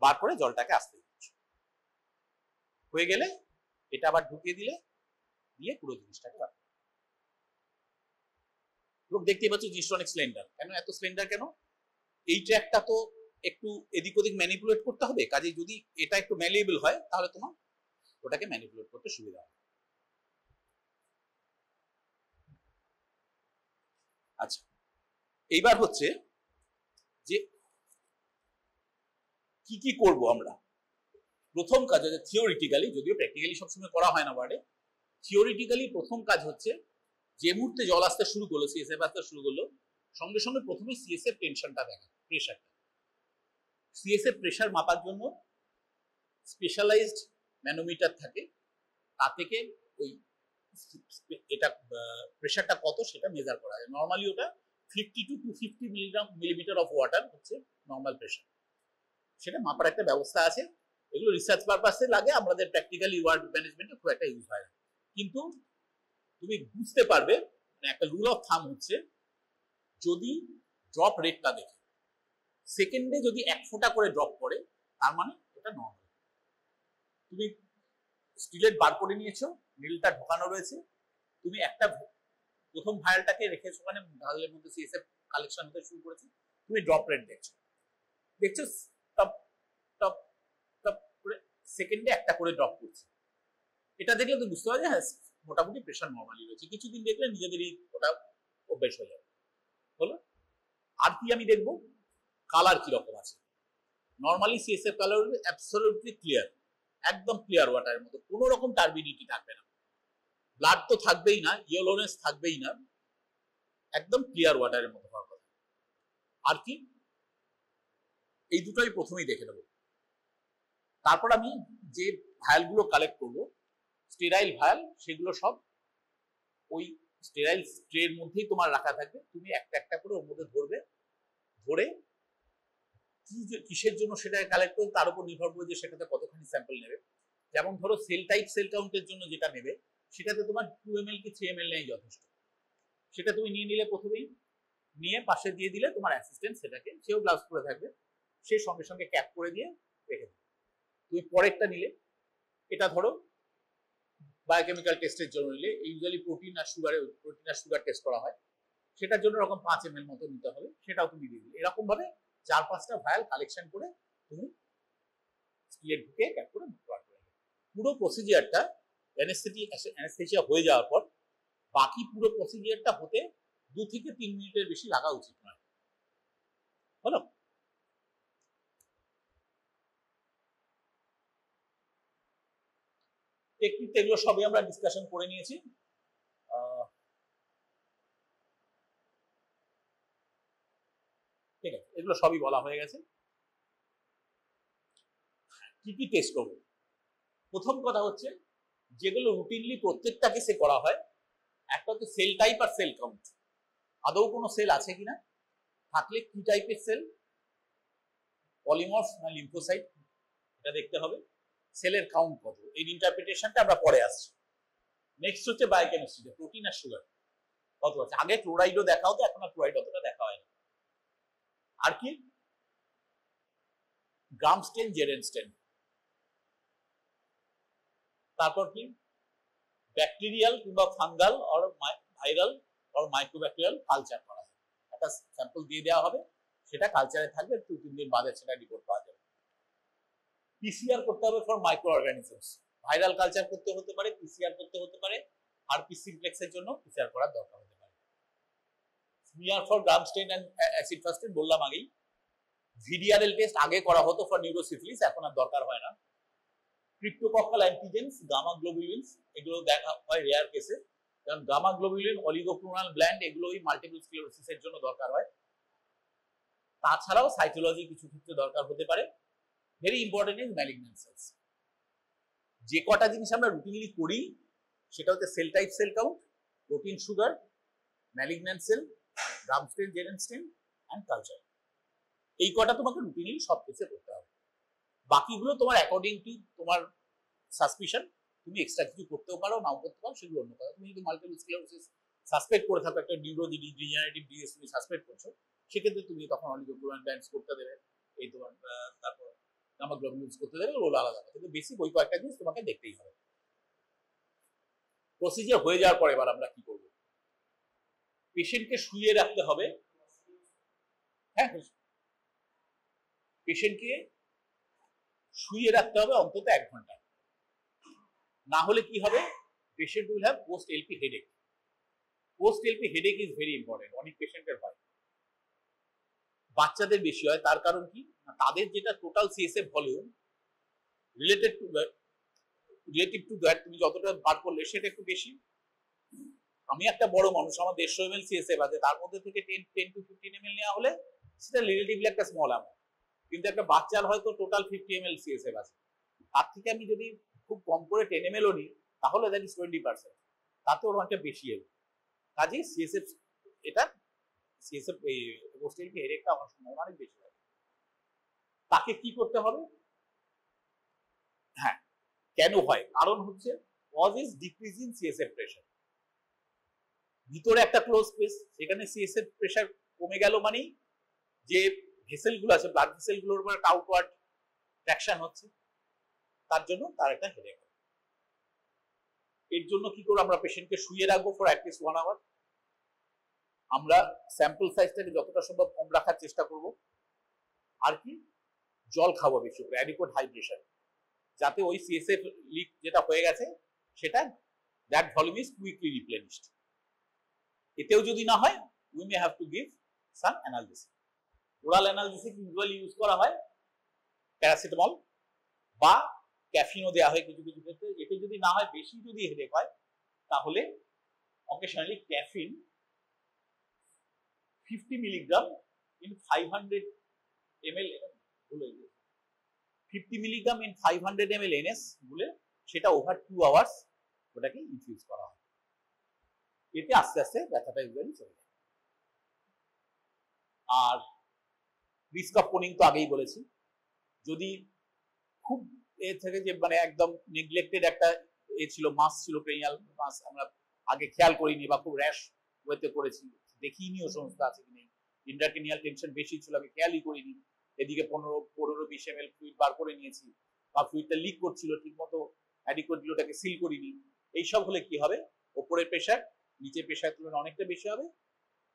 বার করে জলটাকে আসতে দিচ্ছ, হয়ে গেলে এটা আবার ঢুকিয়ে দিলে, দিয়ে পুরো জিনিসটাকে বার। দেখতে পাচ্ছ জিনিসটা অনেক স্লেন্ডার। কেন এত স্লেন্ডার কেন, এই ট্র্যাকটা তো একটু এদিক ওদিক ম্যানিপুলেট করতে হবে, কাজে যদি এটা একটু ম্যালিয়েবল হয় তাহলে তোমার ওটাকে ম্যানিপুলেট করতে সুবিধা হবে। আচ্ছা, এইবার হচ্ছে যে কি কি করব আমরা। প্রথম কাজ হচ্ছে থিওরিটিক্যালি, যদিও প্র্যাকটিক্যালি সবসময় করা হয় না ওয়ার্ডে, থিওরিটিক্যালি প্রথম কাজ হচ্ছে যে মুহূর্তে জল আসতে শুরু করলো, সিএসএফ আসতে শুরু করলো, সঙ্গে সঙ্গে প্রথমে সিএসএফ টেনশনটা দেখা, প্রেশারটা। সিএসএফ প্রেশার মাপার জন্য স্পেশালাইজড ম্যানোমিটার থাকে, তা থেকে ওই এটা প্রেশারটা কত সেটা মেজার করা যায়। নর্মালি ওটা 50 to 250 মিলিমিটার অফ ওয়াটার হচ্ছে নর্মাল প্রেশার। সেটা মাপার একটা ব্যবস্থা আছে। এগুলো রিসার্চ পারপাসে লাগে, আমাদের প্র্যাকটিক্যালি ওয়ার্ড ম্যানেজমেন্টে খুব একটা ইউজ হয় না। কিন্তু তুমি বুঝতে পারবে, একটা রুল অফ থাম হচ্ছে, যদি ড্রপ রেটটা দেখে সেকেন্ডে যদি 1 ফোঁটা করে ড্রপ করে, তার মানে এটা নর্মাল। তুমি স্টিলের বার করে নিয়েছো, নীলটা ঢোকানো রয়েছে, তুমি একটা প্রথম ভায়ালটাকে রেখেছো, ওখানে ভায়ালের মধ্যে সিএসএফ কালেকশন হতে শুরু করেছে, তুমি ড্রপ রেট দেখছো টপ টপ টপ করে সেকেন্ডে একটা করে ড্রপ করছে। এটা দেখলে তুমি বুঝতে পারবে হ্যাঁ মোটামুটি প্রেশার নর্মালি রয়েছে। কিছুদিন দেখলে নিজেদেরই ওটা অভ্যেস হয়ে যাবে। হলো। আর কি আমি দেখবো, কালার কিরকম আছে। নর্মালি সিএসএফ কালার হলো অ্যাবসলিউটলি ক্লিয়ার, একদম ক্লিয়ার ওয়াটারের মতো, কোনো রকম টার্বিডিটি থাকবে না, ব্লাড তো থাকবেই না, ইয়েলোনেস থাকবেই না, একদম ক্লিয়ার ওয়াটারের মতো হওয়ার কথা। আর কি, এই দুটোই প্রথমেই দেখে নেব। তারপর আমি যে ভায়ালগুলো কালেক্ট করবো, স্টেরাইল ভায়াল, সেগুলো সব ওই স্টেরাইল ট্রের মধ্যেই তোমার রাখা থাকবে। তুমি একটা একটা করে ওর মধ্যে ধরবে, ধরে কিসের জন্য সেটা কালেক্ট করবে তার উপর নির্ভর করে যে সেটাতে কতখানি স্যাম্পল নেবে। যেমন ধরো সেল টাইপ সেল কাউন্টের জন্য যেটা নেবে, সেটাতে তোমার 2 ml কি 3 ml নেই যথেষ্ট। সেটা তুমি নিয়ে নিলে, প্রথমেই নিয়ে পাশে দিয়ে দিলে তোমার অ্যাসিস্ট্যান্ট সেটাকে, সেও গ্লাভস পরে থাকবে, সে সঙ্গে সঙ্গে ক্যাপ করে দিয়ে রেখে দেবে। তুমি পরেরটা নিলে, এটা ধরো বায়োকেমিক্যাল টেস্টের জন্য নিলে, ইউজুয়ালি প্রোটিন আর সুগার টেস্ট করা হয়, সেটার জন্য এরকম 5 ml মতো নিতে হবে, সেটাও তুমি দিয়ে দিলে। এরকম ভাবে 4-5টা ভায়াল কালেকশন করে তুমি স্টিলে ঢুকে ক্যাপ করে বার করে নেবে। পুরো প্রসিজিয়ারটা অ্যানেস্থেসিয়া হয়ে যাওয়ার পর বাকি পুরো প্রসিজিয়ারটা হতে 2 থেকে 3 মিনিটের বেশি লাগা উচিত নয়। হলো। টেকনিক এগুলো সবই আমরা ডিসকাশন করে নিয়েছি। ঠিক আছে, এগুলো সবই বলা হয়ে গেছে। কি কি টেস্ট করবো, প্রথম কথা হচ্ছে যেগুলো রুটিনলি প্রত্যেকটা কেসে করা হয়, একটা হচ্ছে সেল টাইপ আর সেল কাউন্ট, আদৌ কোনো সেল আছে কিনা, থাকলে কি টাইপের সেল, পলিমর্ফ না লিম্ফোসাইট, এটা দেখতে হবে। সেলের কাউন্ট কত, এই ইন্টারপ্রিটেশনটা আমরা পরে আসছি। নেক্সট হচ্ছে বায়োকেমিস্ট্রি, প্রোটিন আর সুগার কত আছে। আগে ক্লোরাইডও দেখা হতো, এখন আর ক্লোরাইড অতটা দেখা হয় না। আর কি, গ্রাম স্টেন, জেরেন স্টেন। তারপর কি, ব্যাকটেরিয়াল কিংবা fungal or viral or mycobacterial culture করা হয়। একটা স্যাম্পল দিয়ে দেওয়া হবে, সেটা কালচারে থাকবে, 2-3 দিন বাদে সেটা রিপোর্ট পাওয়া যাবে। পিসিআর করতে হবে for micro organisms, viral culture করতে হতে পারে, পিসিআর করতে হতে পারে, হারপিস সিমপ্লেক্সের জন্য পিসিআর করার দরকার হতে পারে। Smear for gram stain and acid fast stain বললাম আগেই। ভিডিআরএল টেস্ট আগে করা হতো ফর নিউরোসিফিলিস, এখন আর দরকার হয় না। ক্রিপ্টোকক্কাল অ্যান্টিজেন্স, গামা গ্লোবুলিনস, এগুলো দেখা হয় রেয়ার কেসে, কারণ গামা গ্লোবুলিন, অলিগোক্লোনাল ব্ল্যান্ড, এগুলো ওই মাল্টিপল স্ক্লেরোসিসের জন্য দরকার হয়। তাছাড়াও সাইটোলজি কিছু ক্ষেত্রে দরকার হতে পারে। Very important is malignant cells. যে কটা জিনিস আমরা রুটিনলি করি, সেটা হচ্ছে cell type, cell count, protein, sugar, malignant cell, gram stain, জেরেন স্টেন এন্ড কালচার। এই কটা তোমাকে রুটিনলি সব কিছু করতে হবে। বাকিগুলো তোমার অ্যাকর্ডিং টু তোমার সাসপিশন, তুমি এক্সট্রা কিছু করতেও পারো, নাও করতে পারো, সেগুলো অন্য কথা। তুমি যদি মাল্টিপল স্ক্লেরোসিস সাসপেক্ট করে থাকো, একটা ডিজেনারেটিভ ডিজিজ তুমি সাসপেক্ট করছো, সেক্ষেত্রে তুমি তখন অলিগোক্লোনাল ব্যান্ডস করতে দেবে, এই তোমার তারপর গামা গ্লোবুলিনস করতে দেবে, ওগুলো আলাদা। কিন্তু বেসিক ওই কয়েকটা জিনিস তোমাকে দেখতেই হবে। প্রসিজার হয়ে যাওয়ার পর এবার আমরা কি করব, পেশেন্টকে শুইয়ে রাখতে হবে। হ্যাঁ, পেশেন্টকে শুইয়ে রাখতে হবে অন্তত 1 ঘন্টা, না হলে কি হবে, patient will have post LP headache. Post LP headache is very important, অনেক পেশেন্টের হয়, বাচ্চাদের বেশি হয়। তার কারণ কি, তাদের যেটা total CSF volume relative to that তুমি যতটা বার করলে সেটা একটু বেশি, আমি একটা বড় মানুষ, আমার 150 ml সিএসএফ আছে, তার মধ্যে থেকে 10 to 15 ml নেওয়া হলে সেটা রিলেটিভলি একটা স্মল অ্যামাউন্ট। কিন্তু একটা বাচ্চার হয়তো টোটাল 50 ml সিএসএফ আছে, তার থেকে আমি যদি খুব কম করে 10 ml ও নিই তাহলে দ্যাট ইজ 20%, তাতে ওর অনেকটা বেশি হবে। কাজেই সিএসএফ এটা সিএসএফ এই হোস্টেলকে হেডেকটা আমার সময় অনেক বেশি হয়। তাকে কি করতে হবে? হ্যাঁ, কেন হয়? কারণ হচ্ছে cause is decrease in CSF pressure. ভিতরে একটা ক্লোজ স্পেস, সেখানে সিএসএফ প্রেশার কমে গেল মানেই যে ভেসেলগুলো আছে, ব্লাড ভেসেলগুলোর উপর একটা আউটওয়ার্ড ট্র্যাকশন হচ্ছে, তার জন্য তার একটা হেডেক। এর জন্য কি করে আমরা পেশেন্টকে শুয়ে রাখবো ফর অ্যাটলিস্ট 1 আওয়ার। আমরা স্যাম্পল সাইজটাকে যতটা সম্ভব কম রাখার চেষ্টা করব। আর কি, জল খাবো বেশি করে, অ্যাডিকুয়েট হাইড্রেশন, যাতে ওই সিএসএফ লিক যেটা হয়ে গেছে সেটা দ্যাট ভলিউম ইজ কুইকলি রিপ্লেনিশড। এতেও যদি না হয়, we may have to give some analgesic. Oral analgesic usually use করা হয় প্যারাসিটামল বা ক্যাফিনও দেওয়া হয় কিছু কিছু ক্ষেত্রে। এতে যদি না হয়, বেশি যদি হেডেক হয়, তাহলে occasionally caffeine 50 milligram in 500 ml, 50 milligram in 500 ml NS বলে সেটা ওভার 2 আওয়ার্স ওটাকে ইনফিউজ করা হয়। এতে আস্তে আস্তে ব্যথাটা ইউজুয়ালি চলে যায়। আর রিস্ক অফ কোনিং তো আগেই বলেছি। যদি খুব এ থেকে যে মানে একদম নেগলেক্টেড একটা এ ছিল, মাস ছিল, পেরিয়াল মাস, আমরা আগে খেয়াল করিনি বা খুব র্যাশ ওয়েতে করেছি, দেখিনি ও সমস্ত আছে কি নেই, ইন্ট্রাক্রেনিয়াল টেনশন বেশি ছিল, আমি খেয়ালই করিনি, এদিকে 15-20 ml ফ্লুইড বার করে নিয়েছি, বা ফ্লুইডটা লিক করছিল, ঠিক মতো অ্যাডিকুয়েটলি ওটাকে সিল করিনি। এইসব হলে কি হবে, ওপরের প্রেশার নিচের প্রেশার তুলনায় অনেকটা বেশি হবে,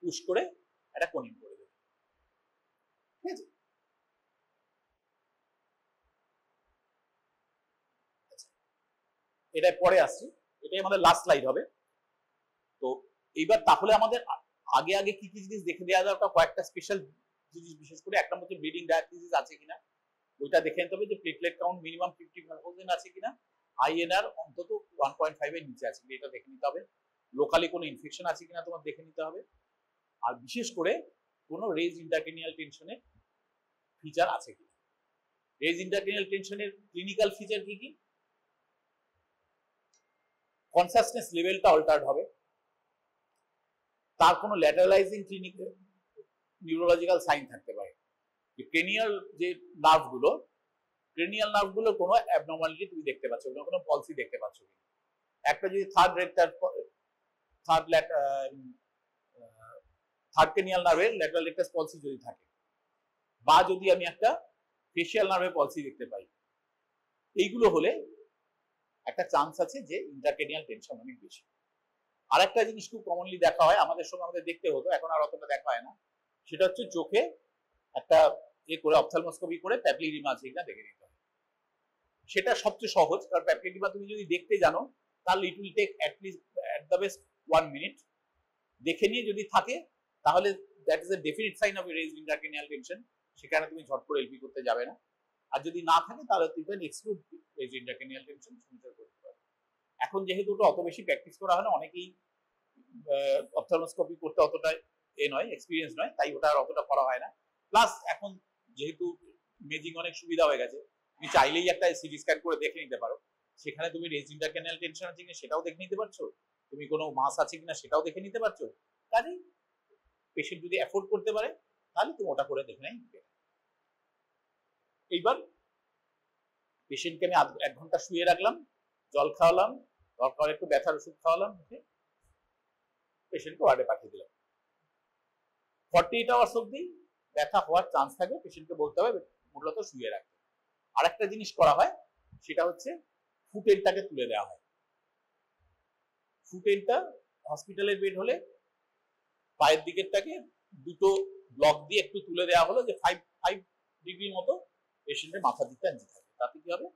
পুশ করে একটা কোনিং করে দেবে। ঠিক আছে, এটাই পরে আসছি, এটাই আমাদের লাস্ট স্লাইড হবে। তো এইবার তাহলে আমাদের আগে আগে কি কি জিনিস দেখে দেওয়া দরকার, কয়েকটা স্পেশাল জিনিস, বিশেষ করে একটা মধ্যে ব্লিডিং ডায়াগনোসিস আছে কিনা ওইটা দেখে নিতে হবে, যে প্লেটলেট কাউন্ট মিনিমাম 50,000 আছে কিনা, আইএনআর অন্তত 1.5 এর নিচে আছে কিনা এটা দেখে নিতে হবে, লোকালি কোনো ইনফেকশন আছে কিনা তোমার দেখে নিতে হবে, আর বিশেষ করে কোনো রেজ ইন্টারক্রেনিয়াল টেনশনের ফিচার আছে কিনা। রেজ ইন্টারক্রেনিয়াল টেনশনের ক্লিনিক্যাল ফিচার কি কি? কনসাসনেস লেভেলটা অল্টার্ড হবে, তার কোনো ল্যাটারালাইজিং ক্লিনিক্যাল নিউরোলজিক্যাল সাইন থাকতে পারে, ক্রেনিয়াল যে নার্ভগুলো কোনো অ্যাবনর্মালিটি তুমি দেখতে পাচ্ছ, কোনো পলসি দেখতে পাচ্ছ কিনা। একটা যদি থার্ড ক্রেনিয়াল নার্ভের ল্যাটারাল রেক্টাস পলসি যদি থাকে, বা যদি আমি একটা ফেশিয়াল নার্ভের পলসি দেখতে পাই, এইগুলো হলে একটা চান্স আছে যে ইন্ট্রাক্রেনিয়াল টেনশন অনেক বেশি। আর একটা জিনিস খুব কমনলি দেখা হয়, আমাদের সঙ্গে আমাদের দেখতে হতো, এখন আর অতটা দেখা হয় না, সেটা হচ্ছে চোখে একটা এ করে অপথ্যালমোস্কোপি করে প্যাপিলিডিমা আছে কিনা দেখে নিতে হয়। সেটা সবচেয়ে সহজ, কারণ প্যাপিলিডিমা তুমি যদি দেখতে জানো তাহলে it will take at least at the best 1 minute. দেখে নিয়ে যদি থাকে তাহলে that is a definite sign of raised intracranial tension, সেখানে তুমি ঝট করে এলপি করতে যাবে না। আর যদি না থাকে তাহলে তুমি can exclude raised intracranial tension monitor করতে পারবে। এখন যেহেতু ওটা অত বেশি প্র্যাকটিস করা হয় না, অনেকেই অপথ্যালমোস্কোপি করতে অতটা নয়, এক্সপিরিয়েন্স নয়, তাই ওটা আর অতটা করা হয় না। প্লাস এখন যেহেতু ইমেজিং অনেক সুবিধা হয়ে গেছে, তুমি চাইলেই একটা সিটি স্ক্যান করে দেখে নিতে পারো, সেখানে তুমি রেজড ইন্টারক্রেনিয়াল টেনশন আছে কিনা সেটাও দেখে নিতে পারছো, তুমি কোনো মাস আছে কিনা সেটাও দেখে নিতে পারছো। কাজেই পেশেন্ট যদি অ্যাফোর্ড করতে পারে তাহলে তুমি ওটা করে দেখে নেই। এইবার পেশেন্টকে আমি 1 ঘন্টা শুয়ে রাখলাম, জল খাওয়ালাম, দরকার একটু ব্যথার ওষুধ খাওয়ালাম, পেশেন্টকে ওয়ার্ডে পাঠিয়ে দিলাম। 48 আওয়ার্স অব্দি ব্যথা হওয়ার চান্স থাকবে, পেশেন্টকে বলতে হবে মূলত শুয়ে রাখতে। আর একটা জিনিস করা হয়, সেটা হচ্ছে ফুট এন্ডটাকে তুলে দেওয়া হয়। ফুট এন্ডটা হসপিটালের বেড হলে পায়ের দিকেরটাকে দুটো ব্লক দিয়ে একটু তুলে দেওয়া হলো, যে 5 ডিগ্রি মতো পেশেন্টের মাথা দিকটা নিচে থাকে, তাতে কি হবে,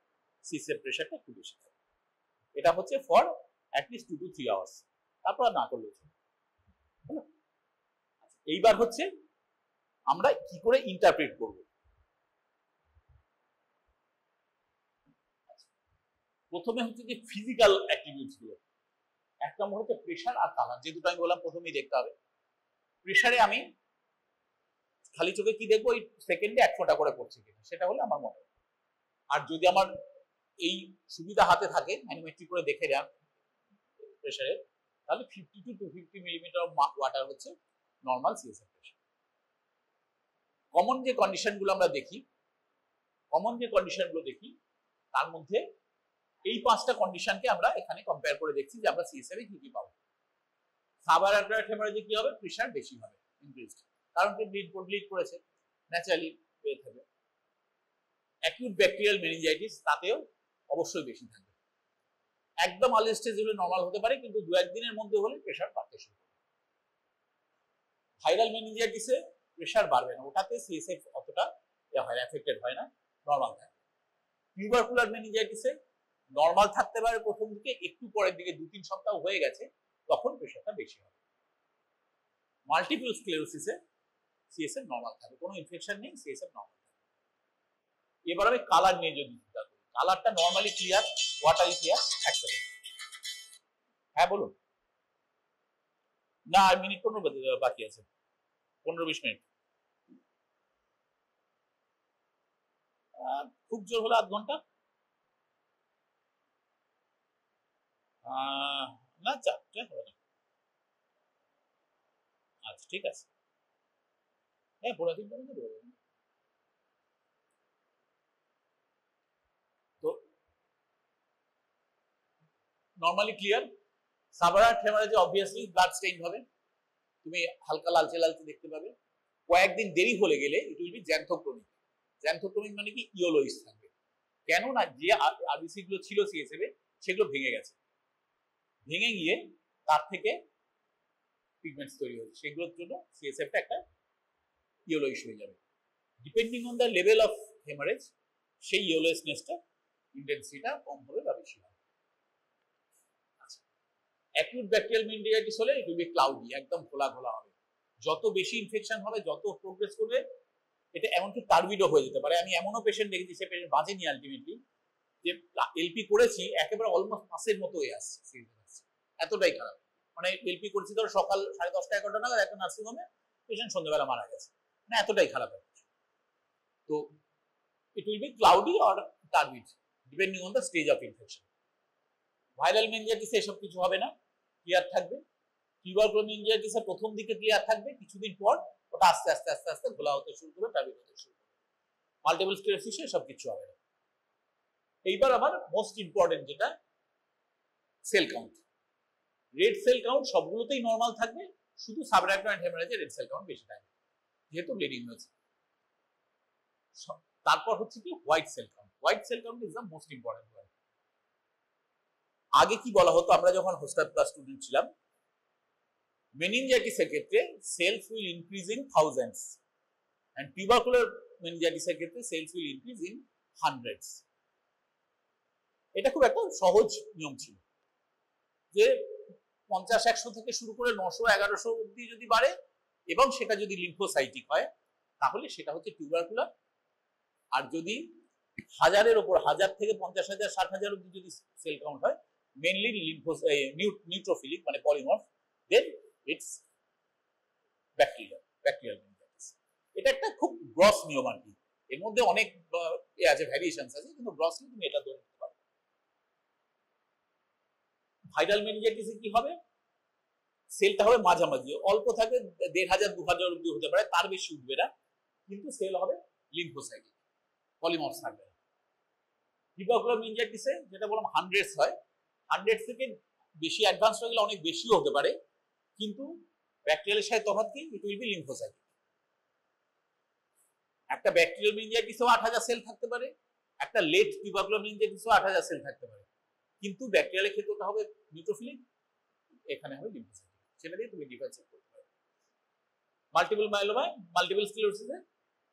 সিসের প্রেশারটা একটু বেশি থাকে। এটা হচ্ছে ফর অ্যাটলিস্ট 2 to 3 আওয়ার্স, তারপর না করলে। এইবার হচ্ছে আমরা কি করে ইন্টারপ্রেট করব। প্রথমে হচ্ছে যে ফিজিক্যাল অ্যাট্রিবিউটস গুলো, এক নম্বর হচ্ছে প্রেশার আর কালার, যে দুটো আমি বললাম প্রথমেই দেখতে হবে। প্রেশারে আমি খালি চোখে কি দেখবো, ওই সেকেন্ডে 1 ফোঁটা করে পড়ছে কিনা, সেটা হলে আমার মনে হয়। আর যদি আমার এই সুবিধা হাতে থাকে ম্যানোমেট্রি করে দেখে যান প্রেশারে, তাহলে 50 to 250 মিলিমিটার অফ ওয়াটার হচ্ছে নর্মাল সিএসএফ প্রেশার। কমন যে কন্ডিশনগুলো আমরা দেখি, তার মধ্যে এই 5টা কন্ডিশনকে আমরা এখানে কম্পেয়ার করে দেখছি যে আমরা সিএসএফ এ কি কি পাবো। সাবআরাকুলার হেমারেজে কি হবে, প্রেশার বেশি হবে, ইনক্রিজড, কারণ কি ব্লিড করেছে, ন্যাচারালি হয়ে থাকবে। অ্যাকিউট ব্যাকটেরিয়াল মেনিনজাইটিস, তাতেও অবশ্যই বেশি থাকবে। একদম আর্লি স্টেজ হলে নরমাল হতে পারে, কিন্তু 2-1 দিনের মধ্যে হলে প্রেশার বাড়তে শুরু করবে। ভাইরাল মেনিনজাইটিসে প্রেশার বাড়বে না, ওটাতে সিএসএফ অতটা এফেক্টেড হয় না, নরমাল থাকে। টিউবারকুলার মেনিনজাইটিসে নরমাল থাকতে পারে প্রথম দিকে, একটু পরের দিকে 2-3 সপ্তাহ হয়ে গেছে তখন প্রেশারটা বেশি হবে। মাল্টিপল স্ক্লেরোসিসে সিএসএফ নরমাল থাকে, কোনো ইনফেকশন নেই, সিএসএফ নরমাল থাকে। এবার আমি কালার নিয়ে যদি চিন্তা করি, কালারটা নরমালি ক্লিয়ার, ওয়াটারি ক্লিয়ার। এক সেকেন্ড, হ্যাঁ বলুন। না, আর মিনিট 15 বাকি আছে, 15-20 মিনিট, খুব জোর হলে আধ ঘন্টা, না 4টে হবে না। আচ্ছা ঠিক আছে, হ্যাঁ পড়া দিন পর্যন্ত বলবো। তো নরমালি ক্লিয়ার। সাবআরাকুলার হেমারেজে অবভিয়াসলি ব্লাড স্টেইন হবে, তুমি হালকা লালচে লালচে দেখতে পাবে। কয়েকদিন দেরি হলে গেলে ইট উইল বি জ্যান্থোক্রোমিক। জ্যান্থোক্রোমিক মানে কি, ইয়েলোইস থাকবে, কেন না যে আরবিসি গুলো ছিল সিএসএফ এ সেগুলো ভেঙে গেছে, ভেঙে গিয়ে তার থেকে পিগমেন্টস তৈরি হয়েছে, সেগুলোর জন্য সিএসএফটা একটা ইয়েলোইশ হয়ে যাবে। Depending on the level of haemorrhage, সেই ইয়েলোইসনেসটা ইন্টেন্সিটিটা কম হবে বা বেশি হবে। আচ্ছা, অ্যাকিউট ব্যাকটেরিয়াল মেনিনজাইটিস হলে ইট উইল বি ক্লাউডি, একদম ঘোলা ঘোলা হবে। যত বেশি ইনফেকশন হবে, যত প্রোগ্রেস করবে, এটা এমনকি টার্বিডও হয়ে যেতে পারে। আমি এমনও পেশেন্ট দেখেছি, সে পেশেন্ট বাঁচেনি আলটিমেটলি, যে এলপি করেছি একেবারে অলমোস্ট মাসের মতো হয়ে আসছে, এতটাই খারাপ। মানে এলপি করেছি ধরো সকাল 10:30-11টা নাগাদ একটা নার্সিংহোমে, পেশেন্ট সন্ধ্যাবেলা মারা গেছে, মানে এতটাই খারাপ। তো it will be cloudy or turbid depending on the stage of infection. Viral মেনিনজাইটিসে এসব কিছু হবে না, ক্লিয়ার থাকবে। টিউবারকুলার মেনিনজাইটিসে প্রথম দিকে ক্লিয়ার থাকবে, কিছুদিন পর ওটা আস্তে আস্তে আস্তে আস্তে ঘোলা হতে শুরু করবে, টার্বিড হতে শুরু করবে। মাল্টিপল স্ক্লেরোসিসে এসব কিছু হবে না। এইবার আমার মোস্ট ইম্পর্টেন্ট যেটা, cell count. Red cell count সবগুলোতেই নরমাল থাকবে, শুধু সাবআরাকুলার হেমারেজে রেড সেল কাউন্ট বেশি থাকবে, যেহেতু ব্লিডিং হয়েছে। তারপর হচ্ছে কি white cell count. White cell count is the most important one. আগে কি বলা হতো, আমরা যখন হোস্টার ক্লাস স্টুডেন্ট ছিলাম, মেনিনজাইটিসের ক্ষেত্রে cells will increase in thousands, and tubercular মেনিনজাইটিসের ক্ষেত্রে cells will increase in hundreds. এটা খুব একটা সহজ নিয়ম ছিল, যে 50-100 থেকে শুরু করে 900-1100 অব্দি যদি বাড়ে, এবং সেটা যদি লিম্ফোসাইটিক হয়, তাহলে সেটা হচ্ছে টিউবারকুলার। আর যদি 1000-এর উপর, 1000 থেকে 50,000, 60,000 অব্দি যদি সেল কাউন্ট হয়, মেইনলি নিউট্রোফিলিক মানে polymorph, then it's bacterial meningitis. এটা একটা খুব গ্রস নিয়ম আর কি, এর মধ্যে অনেক আছে, ভ্যারিয়েশনস আছে, কিন্তু গ্রসলি তুমি এটা ধরে নিতে পারো। ভাইরাল মেনিনজাইটিসে কি হবে, সেলটা হবে মাঝামাঝি, অল্প থাকে, 1500-2000 অব্দি হতে পারে, তার বেশি উঠবে না, কিন্তু সেল হবে লিম্ফোসাইটিক, পলিমর্ফ থাকবে না। টিউবারকুলার মেনিনজাইটিসে যেটা বললাম হান্ড্রেডস হয়, 100 থেকে বেশি অ্যাডভান্স হয়ে গেলে অনেক বেশিও হতে পারে, কিন্তু ব্যাকটেরিয়ালের সাথে তফাৎ কি, ইট উইল বি লিম্ফোসাইটিক। একটা ব্যাকটেরিয়াল মেনিনজাইটিসেও 8000 সেল থাকতে পারে, একটা লেট টিউবারকুলার মেনিনজাইটিসেও 8000 সেল থাকতে পারে, কিন্তু ব্যাকটেরিয়ালের ক্ষেত্রে ওটা হবে নিউট্রোফিলিক, এখানে হবে লিম্ফোসাইটিক। সেটা দিয়ে তুমি ডিফারেন্সিয়েট করতে পারবে। মাল্টিপল মাইলোমায়, মাল্টিপল স্ক্লেরোসিসে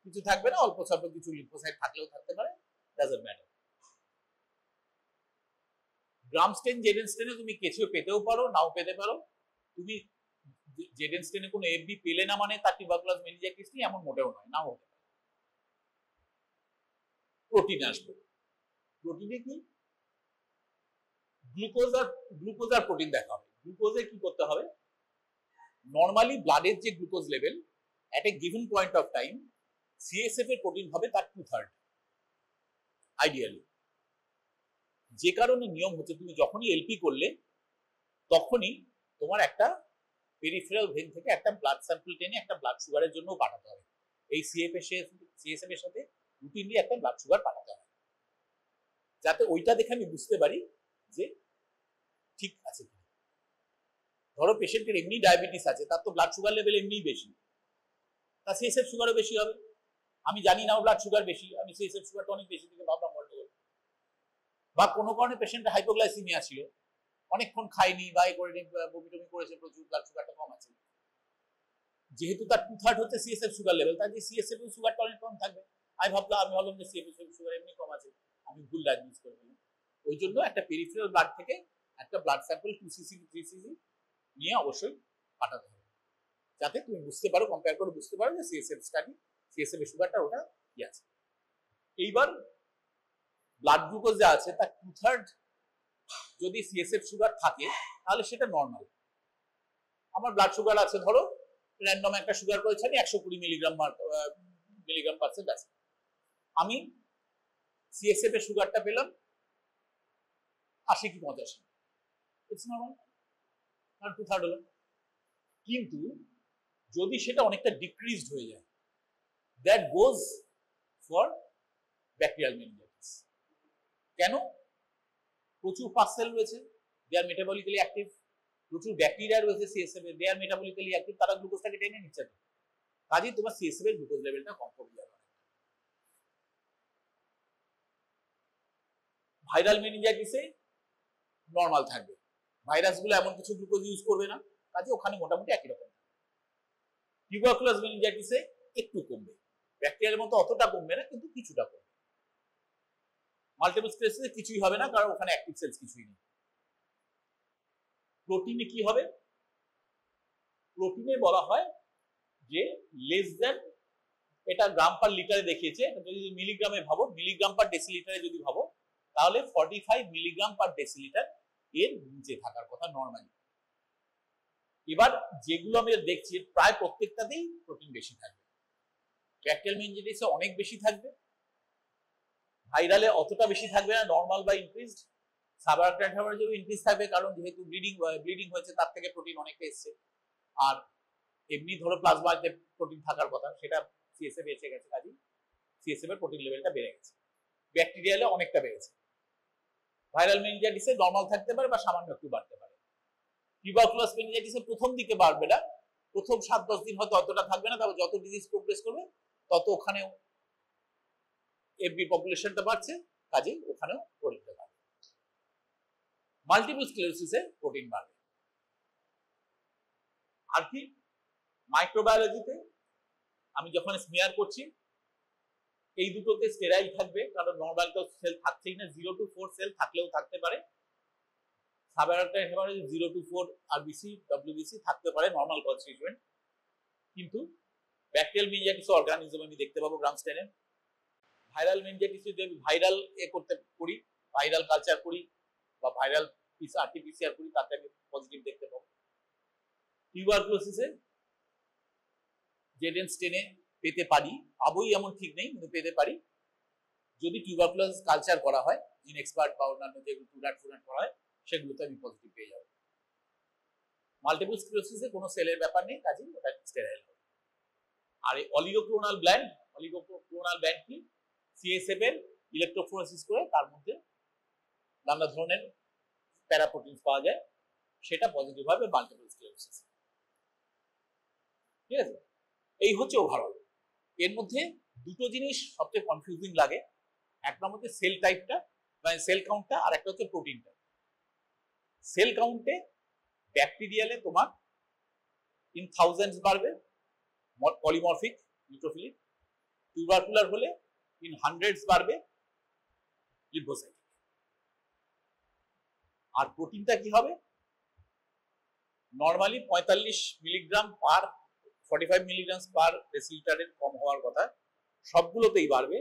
কিছু থাকবে না, অল্প স্বল্প কিছু লিম্ফোসাইট থাকলেও থাকতে পারে, doesn't matter. Gram stain, ZN স্টেনে তুমি কেঁচিও পেতেও পারো, নাও পেতে পারো। তুমি জেডেন স্টেনে কোনো এফবি পেলে না মানে তার টিউবারকুলার মেনিনজাইটিস নেই, এমন মোটেও নয়, নাও হতে পারে। প্রোটিন আসবে, প্রোটিনে কি গ্লুকোজ আর প্রোটিন দেখা হবে। গ্লুকোজে কি করতে হবে, নর্মালি ব্লাডের যে glucose level at a given point of time CSF এর প্রোটিন হবে তার 2/3 আইডিয়ালি। যে কারণে নিয়ম হচ্ছে তুমি যখনই এলপি করলে তখনই তোমার একটা পেরিফেরাল ভেন থেকে একটা ব্লাড স্যাম্পল টেনে একটা ব্লাড সুগারের জন্য পাঠাতে হবে। এই সিএসএফ এর সাথে রুটিনলি একটা ব্লাড সুগার পাঠাতে হবে, যাতে ওইটা দেখে আমি বুঝতে পারি যে ঠিক আছে কিনা। ধরো পেশেন্টের এমনি ডায়াবেটিস আছে, তার তো ব্লাড সুগার লেভেল এমনিই বেশি, তার সিএসএফ সুগারও বেশি হবে। আমি জানি না ব্লাড সুগার বেশি, আমি সিএসএফ সুগারটা অনেক বেশি থেকে ভাবলাম গন্ডগোল। বা কোনো কারণে পেশেন্টের হাইপোগ্লাইসিমিয়া ছিল, অনেকক্ষণ খায়নি বা এ করে বমি টমি করেছে, প্রচুর ব্লাড সুগারটা কম আছে, যেহেতু তার 2/3 হচ্ছে সিএসএফ সুগার লেভেল, তার যে সিএসএফ সুগারটা অনেক কম থাকবে। আমি ভাবলাম যে সিএসএফ সুগার এমনি কম আছে, আমি ভুল ডায়াগনোস করে ফেললাম। ওই জন্য একটা পেরিফেরাল ব্লাড থেকে একটা ব্লাড স্যাম্পল 2cc 3cc নিয়ে অবশ্যই পাঠাতে হবে, যাতে তুমি বুঝতে পারো, কম্পেয়ার করে বুঝতে পারো যে সিএসএফ স্টাডি সিএসএফ এর সুগারটা ওটা কি আছে। এইবার ব্লাড গ্লুকোজ যা আছে তার 2/3 যদি সিএসএফ সুগার থাকে তাহলে সেটা নর্মাল। আমার ব্লাড সুগার আছে ধরো র্যান্ডম একটা সুগার করেছে আমি 120 মিলিগ্রাম পার্সেন্ট আছে, আমি সিএসএফ এর সুগারটা পেলাম 80 কি 85, ইটস নরমাল, আর 2/3 হলো। কিন্তু যদি সেটা অনেকটা ডিক্রিজড হয়ে যায়, that goes for bacterial meningitis. কেন? প্রচুর পাস সেল রয়েছে, দে আর মেটাবলিক্যালি অ্যাক্টিভ, প্রচুর ব্যাকটেরিয়া রয়েছে সিএসএফ এ, দে আর মেটাবলিক্যালি অ্যাক্টিভ, তারা গ্লুকোজটাকে টেনে নিচ্ছে, কাজেই তোমার সিএসএফ এর গ্লুকোজ লেভেলটা কম কমে যাবে। ভাইরাল মেনিনজাইটিসে নর্মাল থাকবে, ভাইরাসগুলো এমন কিছু গ্লুকোজ ইউজ করবে না, কাজে ওখানে মোটামুটি একই রকম। টিউবারকুলাস মেনিনজাইটিসে একটু কমবে, ব্যাকটেরিয়ার মতো অতটা কমবে না, কিন্তু কিছুটা কমবে। মাল্টিপল স্ক্লেরোসিসে কিছুই হবে না, কারণ ওখানে অ্যাক্টিভ সেলস কিছুই নেই। প্রোটিনে কি হবে? প্রোটিনে বলা হয় যে লেস দেন, এটা গ্রাম পার লিটারে দেখিয়েছে, যদি মিলিগ্রামে ভাবো, মিলিগ্রাম পার ডেসিলিটারে যদি ভাবো, তাহলে 45 মিলিগ্রাম পার ডেসিলিটার এর নিচে থাকার কথা নর্মালি। এবার যেগুলো আমি দেখছি প্রায় প্রত্যেকটাতেই প্রোটিন বেশি থাকবে। ব্যাকটেরিয়াল মেনিনজাইটিসে অনেক বেশি থাকবে, ভাইরালে অতটা বেশি থাকবে না, নর্মাল বা ইনক্রিজড। সাবআরক্টাইন হেমারেজেও ইনক্রিজ থাকবে, কারণ যেহেতু ব্লিডিং হয়েছে তার থেকে প্রোটিন অনেকটা এসছে। আর এমনি ধরো প্লাজমাতে প্রোটিন থাকার কথা, সেটা সিএসএফ এসে গেছে, কাজেই সিএসএফ এর প্রোটিন লেভেলটা বেড়ে গেছে। ব্যাকটেরিয়ালে অনেকটা বেড়েছে। ভাইরাল মেনিনজাইটিসে নর্মাল থাকতে পারে বা সামান্য একটু বাড়তে পারে। টিউবারকুলাস মেনিনজাইটিসে প্রথম দিকে বাড়বে না, প্রথম 7-10 দিন হয়তো অতটা থাকবে না, তবে যত ডিজিজ প্রোগ্রেস করবে তত ওখানেও এফবি পপুলেশনটা বাড়ছে, কাজেই ওখানেও প্রোটিনটা বাড়বে। মাল্টিপল স্ক্লেরোসিসে প্রোটিন বাড়বে। আর কি মাইক্রোবায়োলজিতে আমি যখন স্মিয়ার করছি, এই দুটোতে স্টেরাইল থাকবে, কারণ নরমাল তো সেল থাকছেই না, 0 to 4 সেল থাকলেও থাকতে পারে। সাবআরক্টাইন হেমারেজ 0 to 4 আরবিসি ডব্লিউবিসি থাকতে পারে নরমাল কনস্টিটিউয়েন্ট, কিন্তু ব্যাকটেরিয়াল মেনিনজাইটিস অর্গানিজম আমি দেখতে পাবো গ্রাম স্টেনে। ভাইরাল মেনিনজাইটিস যদি আমি ভাইরাল করি, ভাইরাল কালচার করি বা ভাইরাল আরটিপিসিআর করি, তাতে আমি পজিটিভ দেখতে পাবো। টিউবারকুলোসিসে জেডেন স্টেনে পেতে পারি, পাবোই এমন ঠিক নেই, কিন্তু পেতে পারি যদি টিউবারকুলোসিস কালচার করা হয়, জিন এক্সপার্ট বা অন্যান্য যেগুলো টুডাট করা হয় সেগুলোতে আমি পজিটিভ পেয়ে যাবো। মাল্টিপল স্ক্লেরোসিসে কোনো সেলের ব্যাপার নেই, কাজেই ওটা স্টেরাইল হবে। আর এই অলিগোক্লোনাল ব্যান্ড কি? সিএসএফ এর ইলেকট্রোফোরেসিস করে তার মধ্যে নানা ধরনের প্যারাপ্রোটিনস পাওয়া যায়, সেটা পজিটিভ হবে মাল্টিপল স্ক্লেরোসিস। ঠিক আছে, এই হচ্ছে ওভারঅল। এর মধ্যে দুটো জিনিস সবচেয়ে কনফিউজিং লাগে, এক নম্বর হচ্ছে সেল টাইপটা মানে সেল কাউন্টটা, আর একটা হচ্ছে প্রোটিনটা। সেল কাউন্টে ব্যাকটেরিয়ালে তোমার ইন থাউজেন্ডস বাড়বে, পলিমরফিক নিউট্রোফিলিক। টিউবারকুলার হলে ইন হান্ড্রেডস বাড়বে, লিম্ফোসাইটিক। আর প্রোটিনটা কি হবে? Normally 45 milligram per 45 milligram per ডেসিলিটারের কম হওয়ার কথা, সবগুলোতেই বাড়বে।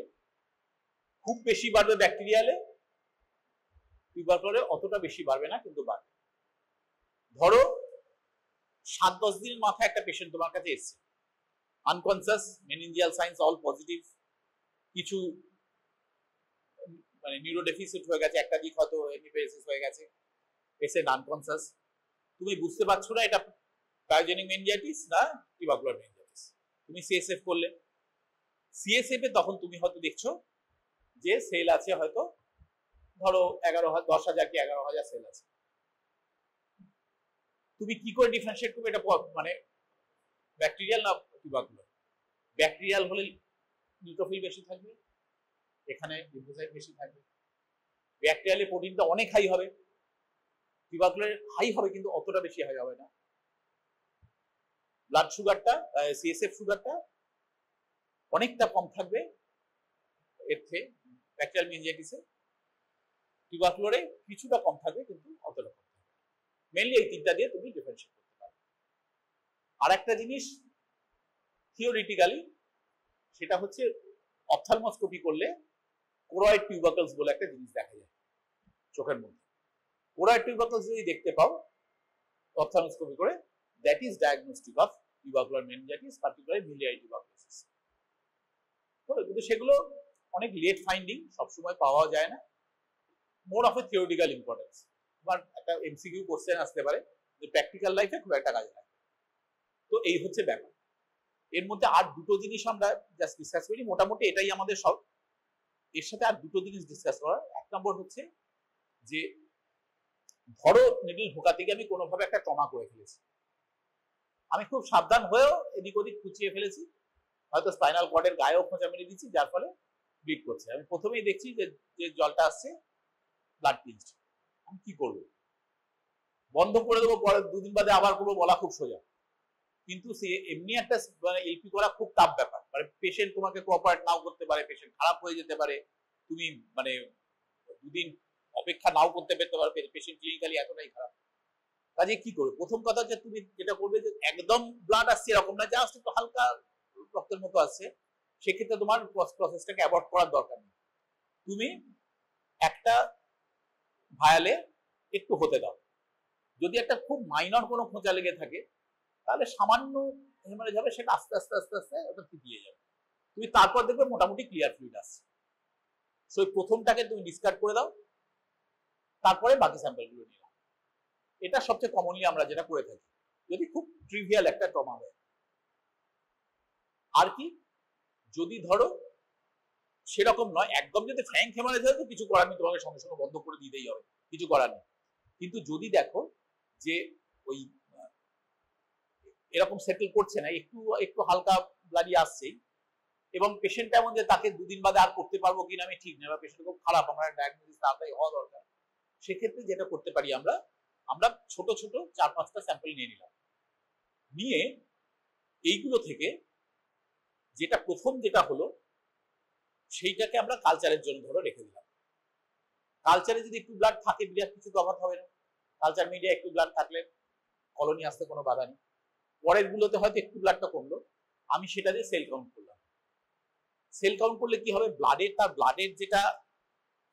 খুব বেশি বাড়বে ব্যাকটেরিয়ালে, টিউবারকুলারে অতটা বেশি বাড়বে না, কিন্তু বাড়বে। ধরো 7-10 দিনের মাথায় একটা পেশেন্ট তোমার কাছে এসছে, unconscious, meningeal science all positive, কিছু মানে নিউরোডেফিসিট হয়ে গেছে, একটা দিক হয়তো হেমিপ্যারেসিস হয়ে গেছে, পেশেন্ট আনকনসিয়াস, তুমি বুঝতে পারছো না এটা পায়োজেনিক মেনিনজাইটিস না টিউবারকুলার মেনিনজাইটিস। তুমি সিএসএফ করলে, সিএসএফ এ তখন তুমি হয়তো দেখছো যে সেল আছে হয়তো ধরো 10,000 কি 11,000 সেল আছে। তুমি কি করে ডিফারেন্সিয়েট করবে এটা মানে ব্যাকটেরিয়াল না টিউবারকুলার? ব্যাকটেরিয়াল হলে নিউট্রোফিল বেশি থাকবে, এখানে লিম্ফোসাইট বেশি থাকবে। ব্যাকটেরিয়ালে প্রোটিনটা অনেক হাই হবে, টিউবারকুলার হাই হবে কিন্তু অতটা বেশি হাই হবে না। ব্লাড সুগারটা, সিএসএফ সুগারটা অনেকটা কম থাকবে এর থেকে ব্যাকটেরিয়াল মেনিনজাইটিসে, টিউবারকুলারে কিছুটা কম থাকবে কিন্তু অতটা কম থাকবে। মেইনলি এই তিনটা দিয়ে তুমি ডিফারেন্সিয়েট করতে পারবে। আর একটা জিনিস থিওরিটিক্যালি সেটা হচ্ছে অপথ্যালমোস্কোপি করলে কোরয়েড টিউবারকলস বলে একটা জিনিস দেখা যায় চোখের মধ্যে। কোরয়েড টিউবারকলস যদি দেখতে পাও অপথ্যালমোস্কোপি করে, that is diagnostic of tubercular meningitis, particularly miliary tuberculosis. কিন্তু সেগুলো অনেক লেট ফাইন্ডিং, সবসময় পাওয়া যায় না, more of A theoretical importance. তোমার একটা এমসিকিউ কোশ্চেন আসতে পারে যে প্র্যাকটিক্যাল লাইফে খুব একটা কাজে লাগে। তো এই হচ্ছে ব্যাপার। এর মধ্যে আর দুটো জিনিস আমরা জাস্ট ডিসকাস করি, মোটামুটি এটাই আমাদের সব। এর সাথে আর দুটো জিনিস ডিসকাস করার, এক নম্বর হচ্ছে যে ধরো নিডল ঢোকা থেকে আমি কোনোভাবে একটা ট্রমা করে ফেলেছি, আমি খুব সাবধান হয়েও এদিক ওদিক খুঁচিয়ে ফেলেছি, হয়তো স্পাইনাল কর্ডের গায়েও খোঁচা মেরে দিচ্ছি, যার ফলে ব্লিড করছে। আমি প্রথমেই দেখছি যে জলটা আসছে ব্লাড টিঞ্জড, আমি কি করবো? বন্ধ করে দেবো, পরে 2 দিন বাদে আবার করবো, বলা খুব সোজা। কিন্তু সে এমনি একটা মানে এলপি করা খুব টাফ ব্যাপার, মানে পেশেন্ট তোমাকে কোঅপারেট নাও করতে পারে, পেশেন্ট খারাপ হয়ে যেতে পারে, তুমি মানে 2 দিন অপেক্ষা নাও করতে পারবে, পেশেন্ট ক্লিনিক্যালি এতটাই খারাপ। কাজে কি করবে? প্রথম কথা হচ্ছে তুমি যেটা করবে যে একদম ব্লাড আসছে এরকম না, জাস্ট একটু হালকা রক্তের মতো আসছে, সেক্ষেত্রে তোমার প্রসেসটাকে অ্যাভয়েড করার দরকার নেই। তুমি একটা ভায়ালে একটু হতে দাও, যদি একটা খুব মাইনর কোনো খোঁচা লেগে থাকে তাহলে সামান্য হেমারেজ হবে, সেটা আস্তে আস্তে আস্তে আস্তে ওটা শুকিয়ে যাবে, তুমি তারপর দেখবে মোটামুটি ক্লিয়ার ফ্লুইড আসছে। সো প্রথমটাকে তুমি ডিসকার্ড করে দাও, তারপরে বাকি স্যাম্পলগুলো নিয়ে নাও। এটা সবচেয়ে কমনলি আমরা যেটা করে থাকি যদি খুব ট্রিভিয়াল একটা ট্রমা হয়। আর কি, যদি ধরো সেরকম নয়, একদম যদি ফ্র্যাঙ্ক হেমারেজ হয় তো কিছু করার নেই, তোমাকে সঙ্গে সঙ্গে বন্ধ করে দিতেই হবে, কিছু করার নেই। কিন্তু যদি দেখো যে ওই এরকম সেটেল করছে না, একটু একটু হালকা ব্লাডি আসছেই, এবং পেশেন্ট এমন যে তাকে 2 দিন বাদে আর করতে পারবো কিনা আমি ঠিক নেই, বা পেশেন্ট খুব খারাপ, আমার ডায়াগনোসিস তাড়াতাড়ি হওয়া দরকার, সেক্ষেত্রে যেটা করতে পারি আমরা ছোট ছোট 4-5টা স্যাম্পল নিয়ে নিলাম, নিয়ে এইগুলো থেকে যেটা প্রথম যেটা হলো সেইটাকে আমরা কালচারের জন্য ধরো রেখে দিলাম। কালচারে যদি একটু ব্লাড থাকে বিরাট কিছু তফাৎ হবে না, কালচার মিডিয়া একটু ব্লাড থাকলে কলোনি আসতে কোনো বাধা নেই। পরের গুলোতে হয়তো একটু ব্লাডটা কমলো, আমি সেটা দিয়ে সেল কাউন্ট করলাম। সেল কাউন্ট করলে কি হবে, তার ব্লাডের যেটা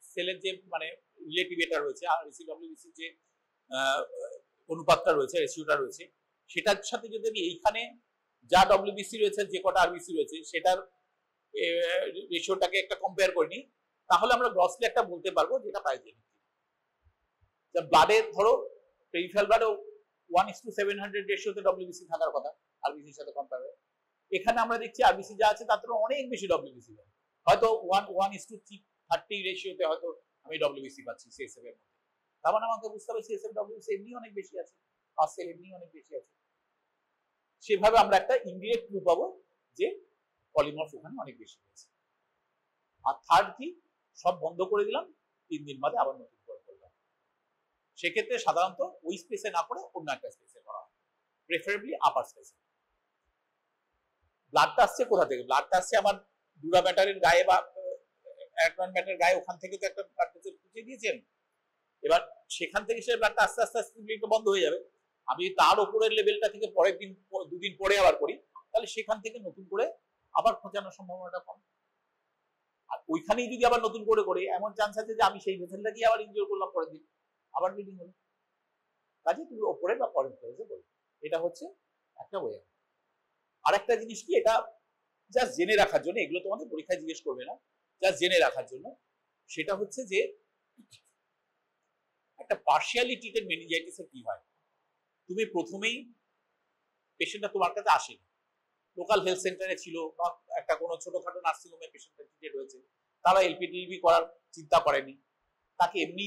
সেলের যে মানে রিলেটিভ এটা রয়েছে, আর রিসিডব্লিউবিসি যে অনুপাতটা রয়েছে, রেশিওটা রয়েছে, সেটার সাথে যদি আমি এইখানে যা ডব্লিউবিসি রয়েছে, যে কটা আরবিসি রয়েছে, সেটার রেশিওটাকে একটা কম্পেয়ার করে নিই, তাহলে আমরা গ্রসলি একটা বলতে পারবো যেটা পায়োজেনিক। ব্লাডের ধরো পেরিফেরাল ব্লাডে 1:700 রেশিওতে ডব্লিউবিসি থাকার কথা আরবিসির সাথে কম্পেয়ার হয়, এখানে আমরা দেখছি আরবিসি যা আছে তার থেকে অনেক বেশি ডব্লিউবিসি, হয়তো 1:30 রেশিওতে হয়তো আমি ডব্লিউবিসি পাচ্ছি সিএসএফ এর মধ্যে। তার মানে আমাকে বুঝতে হবে সিএসএফ ডব্লিউবিসি এমনি অনেক বেশি আছে, পাসেল এমনি অনেক বেশি আছে। সেভাবে আমরা একটা ইনডিরেক্ট ক্লু পাবো যে পলিমর্ফ ওখানে অনেক বেশি হয়েছে। আর থার্ড কি, সব বন্ধ করে দিলাম, 3 দিন বাদে আবার নতুন করে করলাম। সেক্ষেত্রে সাধারণত ওই স্পেসে না করে অন্য একটা স্পেসে করা হয়, প্রেফারেবলি আপার স্পেসে। ব্লাডটা আসছে কোথা থেকে? ব্লাডটা আসছে আমার ডুরা ব্যাটারের গায়ে বা অ্যাডভান্স ব্যাটারের গায়ে, ওখান থেকে তো একটা ব্লাড ভেসেল খুঁজে দিয়েছেন, এবার সেখান থেকে সে ব্লাডটা আস্তে আস্তে আস্তে ব্লিডিংটা বন্ধ হয়ে যাবে। আমি তার উপরের লেভেলটা থেকে পরের দিন 2 দিন পরে আবার করি, তাহলে সেখান থেকে নতুন করে আবার খোঁচানোর সম্ভাবনাটা কম। আর ওইখানেই যদি আবার নতুন করে করি, এমন চান্স আছে যে আমি সেই ভেসেলটাকে আবার ইনজিওর করলাম, পরের দিন আবার ব্লিডিং হলো। কাজে তুমি ওপরে বা পরের ফেজে বলবে। এটা হচ্ছে একটা ওয়ে। আর একটা জিনিস কি, এটা জাস্ট জেনে রাখার জন্য, এগুলো তোমাদের পরীক্ষায় জিজ্ঞেস করবে না, জাস্ট জেনে রাখার জন্য, সেটা হচ্ছে যে একটা পার্শিয়ালি ট্রিটেড মেনিনজাইটিসের কি হয়। তুমি প্রথমেই পেশেন্টটা তোমার কাছে আসেনি, লোকাল হেলথ সেন্টারে ছিল বা একটা কোনো ছোটখাটো নার্সিং হোমে পেশেন্টটা ট্রিটেড হয়েছে, তারা এলপিটিবি করার চিন্তা করেনি, তাকে এমনি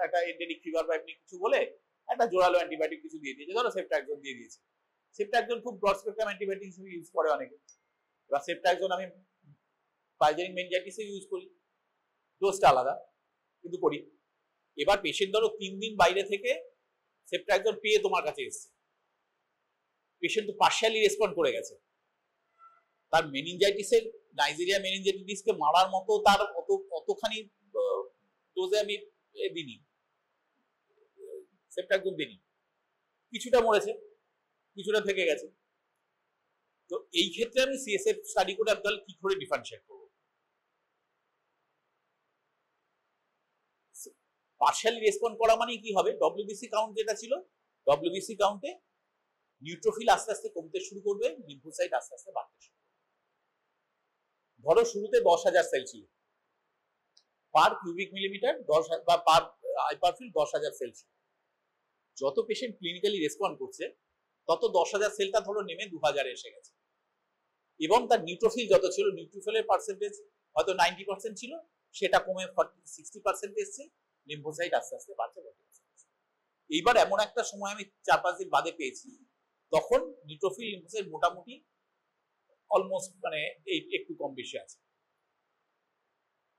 একটা এন্ডেমিক ফিভার বা এমনি কিছু বলে একটা জোরালো অ্যান্টিবায়োটিক কিছু দিয়ে দিয়েছে, ধরো সেপ্টাক্সন দিয়ে দিয়েছে। সেপ্টাক্সন খুব ব্রড স্পেকট্রাম অ্যান্টিবায়োটিক হিসেবে ইউজ করে অনেকে। এবার সেপ্টাক্সন আমি পাইজেনিক মেনিনজাইটিসে ইউজ করি, ডোজটা আলাদা কিন্তু করি। এবার পেশেন্ট ধরো 3 দিন বাইরে থেকে সেপ্টাক্সন পেয়ে তোমার কাছে এসছে, পেশেন্ট তো পার্শিয়ালি রেসপন্ড করে গেছে, তার মেনিনজাইটিসের, নাইজেরিয়া মেনিনজাইটিসকে মারার মতো তার অতখানি ডোজে আমি দিইনি, সেপ্টাক্সন দিইনি, কিছুটা মরেছে, কিছুটা থেকে গেছে। তো এই ক্ষেত্রে আমি সিএসএফ স্টাডি করে তাহলে কি করে ডিফারেন্সিয়েট করব? পার্শিয়ালি রেসপন্ড করা মানে কি হবে, ডব্লিউবিসি কাউন্ট যেটা ছিল, ডব্লিউবিসি কাউন্টে নিউট্রোফিল আস্তে আস্তে কমতে শুরু করবে, লিম্ফোসাইট আস্তে আস্তে বাড়তে শুরু করবে। ধরো শুরুতে 10,000 সেল ছিল পার কিউবিক মিলিমিটার, 10 বা পার হাইপারফিল 10,000 সেল ছিল। যত পেশেন্ট ক্লিনিক্যালি রেসপন্ড করছে তত 10,000 সেলটা ধরো নেমে 2,000 এসে গেছে, এবং তার নিউট্রোফিল যত ছিল, নিউট্রোফিলের পার্সেন্টেজ হয়তো 90% ছিল, সেটা কমে 60% এসছে, লিম্ফোসাইট আস্তে আস্তে বাড়তে বাড়তে। এইবার এমন একটা সময় আমি 4-5 দিন বাদে পেয়েছি, তখন নিউট্রোফিল লিম্ফোসাইট মোটামুটি অলমোস্ট মানে এই একটু কম বেশি আছে।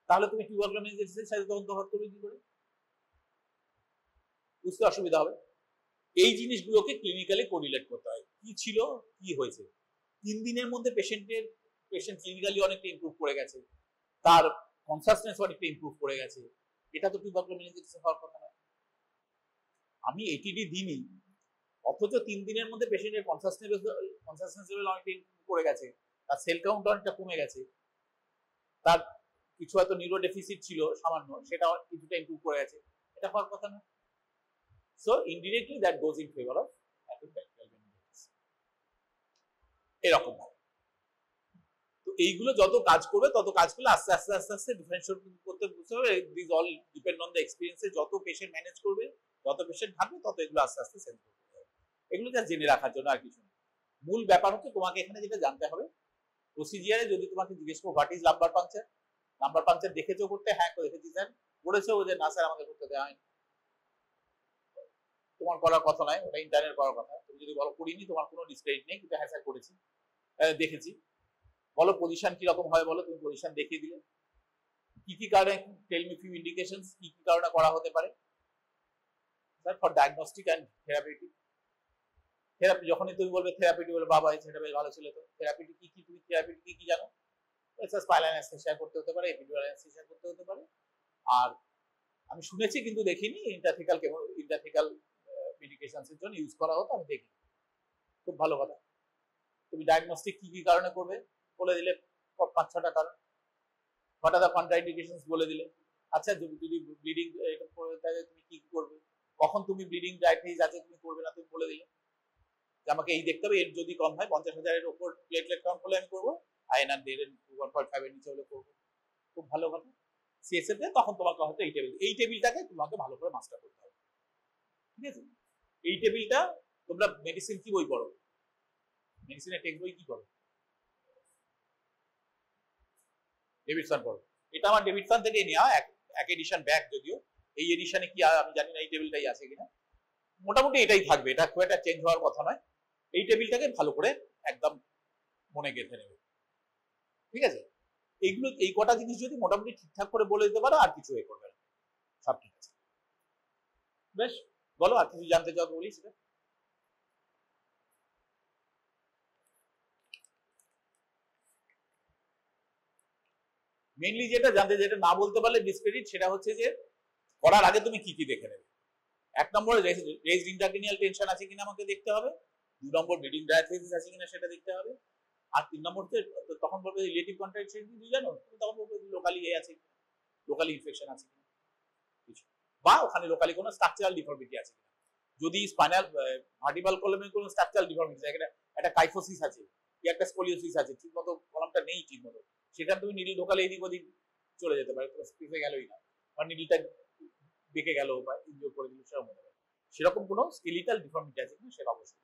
তাহলে তুমি টিউবারকুলার মেনিনজাইটিসের সাথে তখন তফাৎ করবে কি করে? বুঝতে অসুবিধা হবে। এই জিনিসগুলোকে ক্লিনিক্যালি কোরিলেট করতে হয়, কি ছিল কি হয়েছে। 3 দিনের মধ্যে পেশেন্ট ক্লিনিক্যালি অনেকটা ইমপ্রুভ করে গেছে, তার কনসাসনেস অনেকটা ইমপ্রুভ করে গেছে, এটা তো টিউবারকুলার মেনিনজাইটিস হওয়ার কথা না। আমি এটিডি দিইনি, অথচ 3 দিনের মধ্যে পেশেন্টের কনসাসনেস লেভেল অনেকটা ইমপ্রুভ করে গেছে, তার সেল কাউন্ট অনেকটা কমে গেছে, তার কিছু হয়তো নিউরো ডেফিসিট ছিল সামান্য, সেটা কিছুটা ইমপ্রুভ করে গেছে, এটা হওয়ার কথা না। So indirectly that goes in favour of acute bacterial meningitis, এরকম ভাবে। তো এইগুলো যত কাজ করবে তত কাজ করলে আস্তে আস্তে আস্তে আস্তে ডিফারেন্সিয়েট করতে বুঝতে হবে। This all depend on the এক্সপিরিয়েন্সে, যত পেশেন্ট ম্যানেজ করবে, যত পেশেন্ট থাকবে, তত এগুলো আস্তে আস্তে সেন্স করতে হবে। এগুলো যা জেনে রাখার জন্য আর কিছু না। মূল ব্যাপার হচ্ছে তোমাকে এখানে যেটা জানতে হবে, প্রসিজিয়ারে যদি তোমাকে জিজ্ঞেস করো what is lumber puncture, lumber puncture দেখেছো করতে? হ্যাঁ দেখেছি স্যার। বলেছো যে না স্যার আমাদের করতে দেওয়া হয়নি, তোমার করার কথা নয়, ওটা ইন্টারনেট করার কথা। তুমি যদি বলো করিনি, তোমার কোনো ডিসক্রেডিট নেই, কিন্তু হ্যাঁ স্যার করেছি, দেখেছি। বলো পজিশন কি রকম হয়, বলো, তুমি পজিশন দেখিয়ে দিলে। কি কি কারণে, টেল মি ফিউ ইন্ডিকেশনস, কি কি কারণে করা হতে পারে? Sir for diagnostic and therapeutic. Therapy যখনই তুমি বলবে থেরাপিউটিক, বলে বাবা সেটা বেশ ভালো ছিল, তো থেরাপিউটিক কি কি, তুমি থেরাপিউটিক কি কি জানো? স্যার স্পাইনাল অ্যানেস্থেসিয়া করতে হতে পারে, এপিডুরাল অ্যানেস্থেসিয়া করতে হতে পারে, আর আমি শুনেছি কিন্তু দেখিনি ইন্টারথিকাল মেডিকেশনস এর জন্য ইউজ করা হতো, আমি দেখি। খুব ভালো কথা। তুমি ডায়াগনস্টিক কি কি কারণে করবে বলে দিলে, 5-6টা কারণ। হোয়াট আর দ্য কন্ট্রাইন্ডিকেশনস বলে দিলে। আচ্ছা যদি ব্লিডিং করে থাকে তুমি কি করবে, কখন তুমি ব্লিডিং ডায়াগনোস আছে তুমি করবে না, তুমি বলে দিলে যে আমাকে এই দেখতে হবে, এর যদি কম হয় 50,000-এর উপর প্লেটলেট কাউন্ট হলে আমি করবো, আইএনআর 1.5 এর নিচে হলে করবো। খুব ভালো কথা। সিএসএফ এ তখন তোমাকে হয়তো এই টেবিলটাকে তোমাকে ভালো করে মাস্টার করতে হবে, ঠিক আছে? এই টেবিলটা তোমরা মেডিসিন কি বই পড়ো, মেডিসিনের টেক্সট বই কি করো? ডেভিডসন পড়ো। এটা আমার ডেভিডসন থেকে নেওয়া, এক এডিশন ব্যাক, যদিও এই এডিশনে কি আমি জানি না এই টেবিলটাই আছে কিনা, মোটামুটি এটাই থাকবে, এটা খুব একটা চেঞ্জ হওয়ার কথা নয়। এই টেবিলটাকে ভালো করে একদম মনে গেঁথে নেবে, ঠিক আছে? এইগুলো, এই কটা জিনিস যদি মোটামুটি ঠিকঠাক করে বলে দিতে পারো, আর কিছু এ করবে না, সব ঠিক আছে। বেশ, বলো আর কিছু জানতে চাও বলি সেটা। মেইনলি যেটা জানতে, যেটা না বলতে পারলে ডিসক্রেডিট, সেটা হচ্ছে যে করার আগে তুমি কি কি দেখে নেবে। 1 নম্বরে রেজড ইন্ট্রাক্রেনিয়াল টেনশন আছে কিনা আমাকে দেখতে হবে, 2 নম্বর ব্লিডিং ডায়াথেসিস আছে কিনা সেটা দেখতে হবে, আর 3 নম্বর হচ্ছে তখন বলবে রিলেটিভ কন্ট্রাকশন কি জানো, তুমি তখন বলবে লোকালি আছে, লোকালি ইনফেকশন আছে কিনা কিছু, বা ওখানে লোকালি কোনো স্ট্রাকচারাল ডিফর্মিটি আছে কিনা। যদি স্পাইনাল ভার্টিব্রাল কলামে কোনো স্ট্রাকচারাল ডিফর্মিটি, এখানে একটা কাইফোসিস আছে কি একটা স্কোলিওসিস আছে, ঠিক মতো কলামটা নেই ঠিক মতো, সেখানে তুমি নিডল ঢোকালে এদিক ওদিক চলে যেতে পারে, স্পেসে গেলই না, বা নিডলটা বেঁকে গেল বা ইনজোর করে দিল, সেরকম হতে পারে। সেরকম কোনো স্কেলিটাল ডিফর্মিটি আছে কিনা সেটা অবশ্যই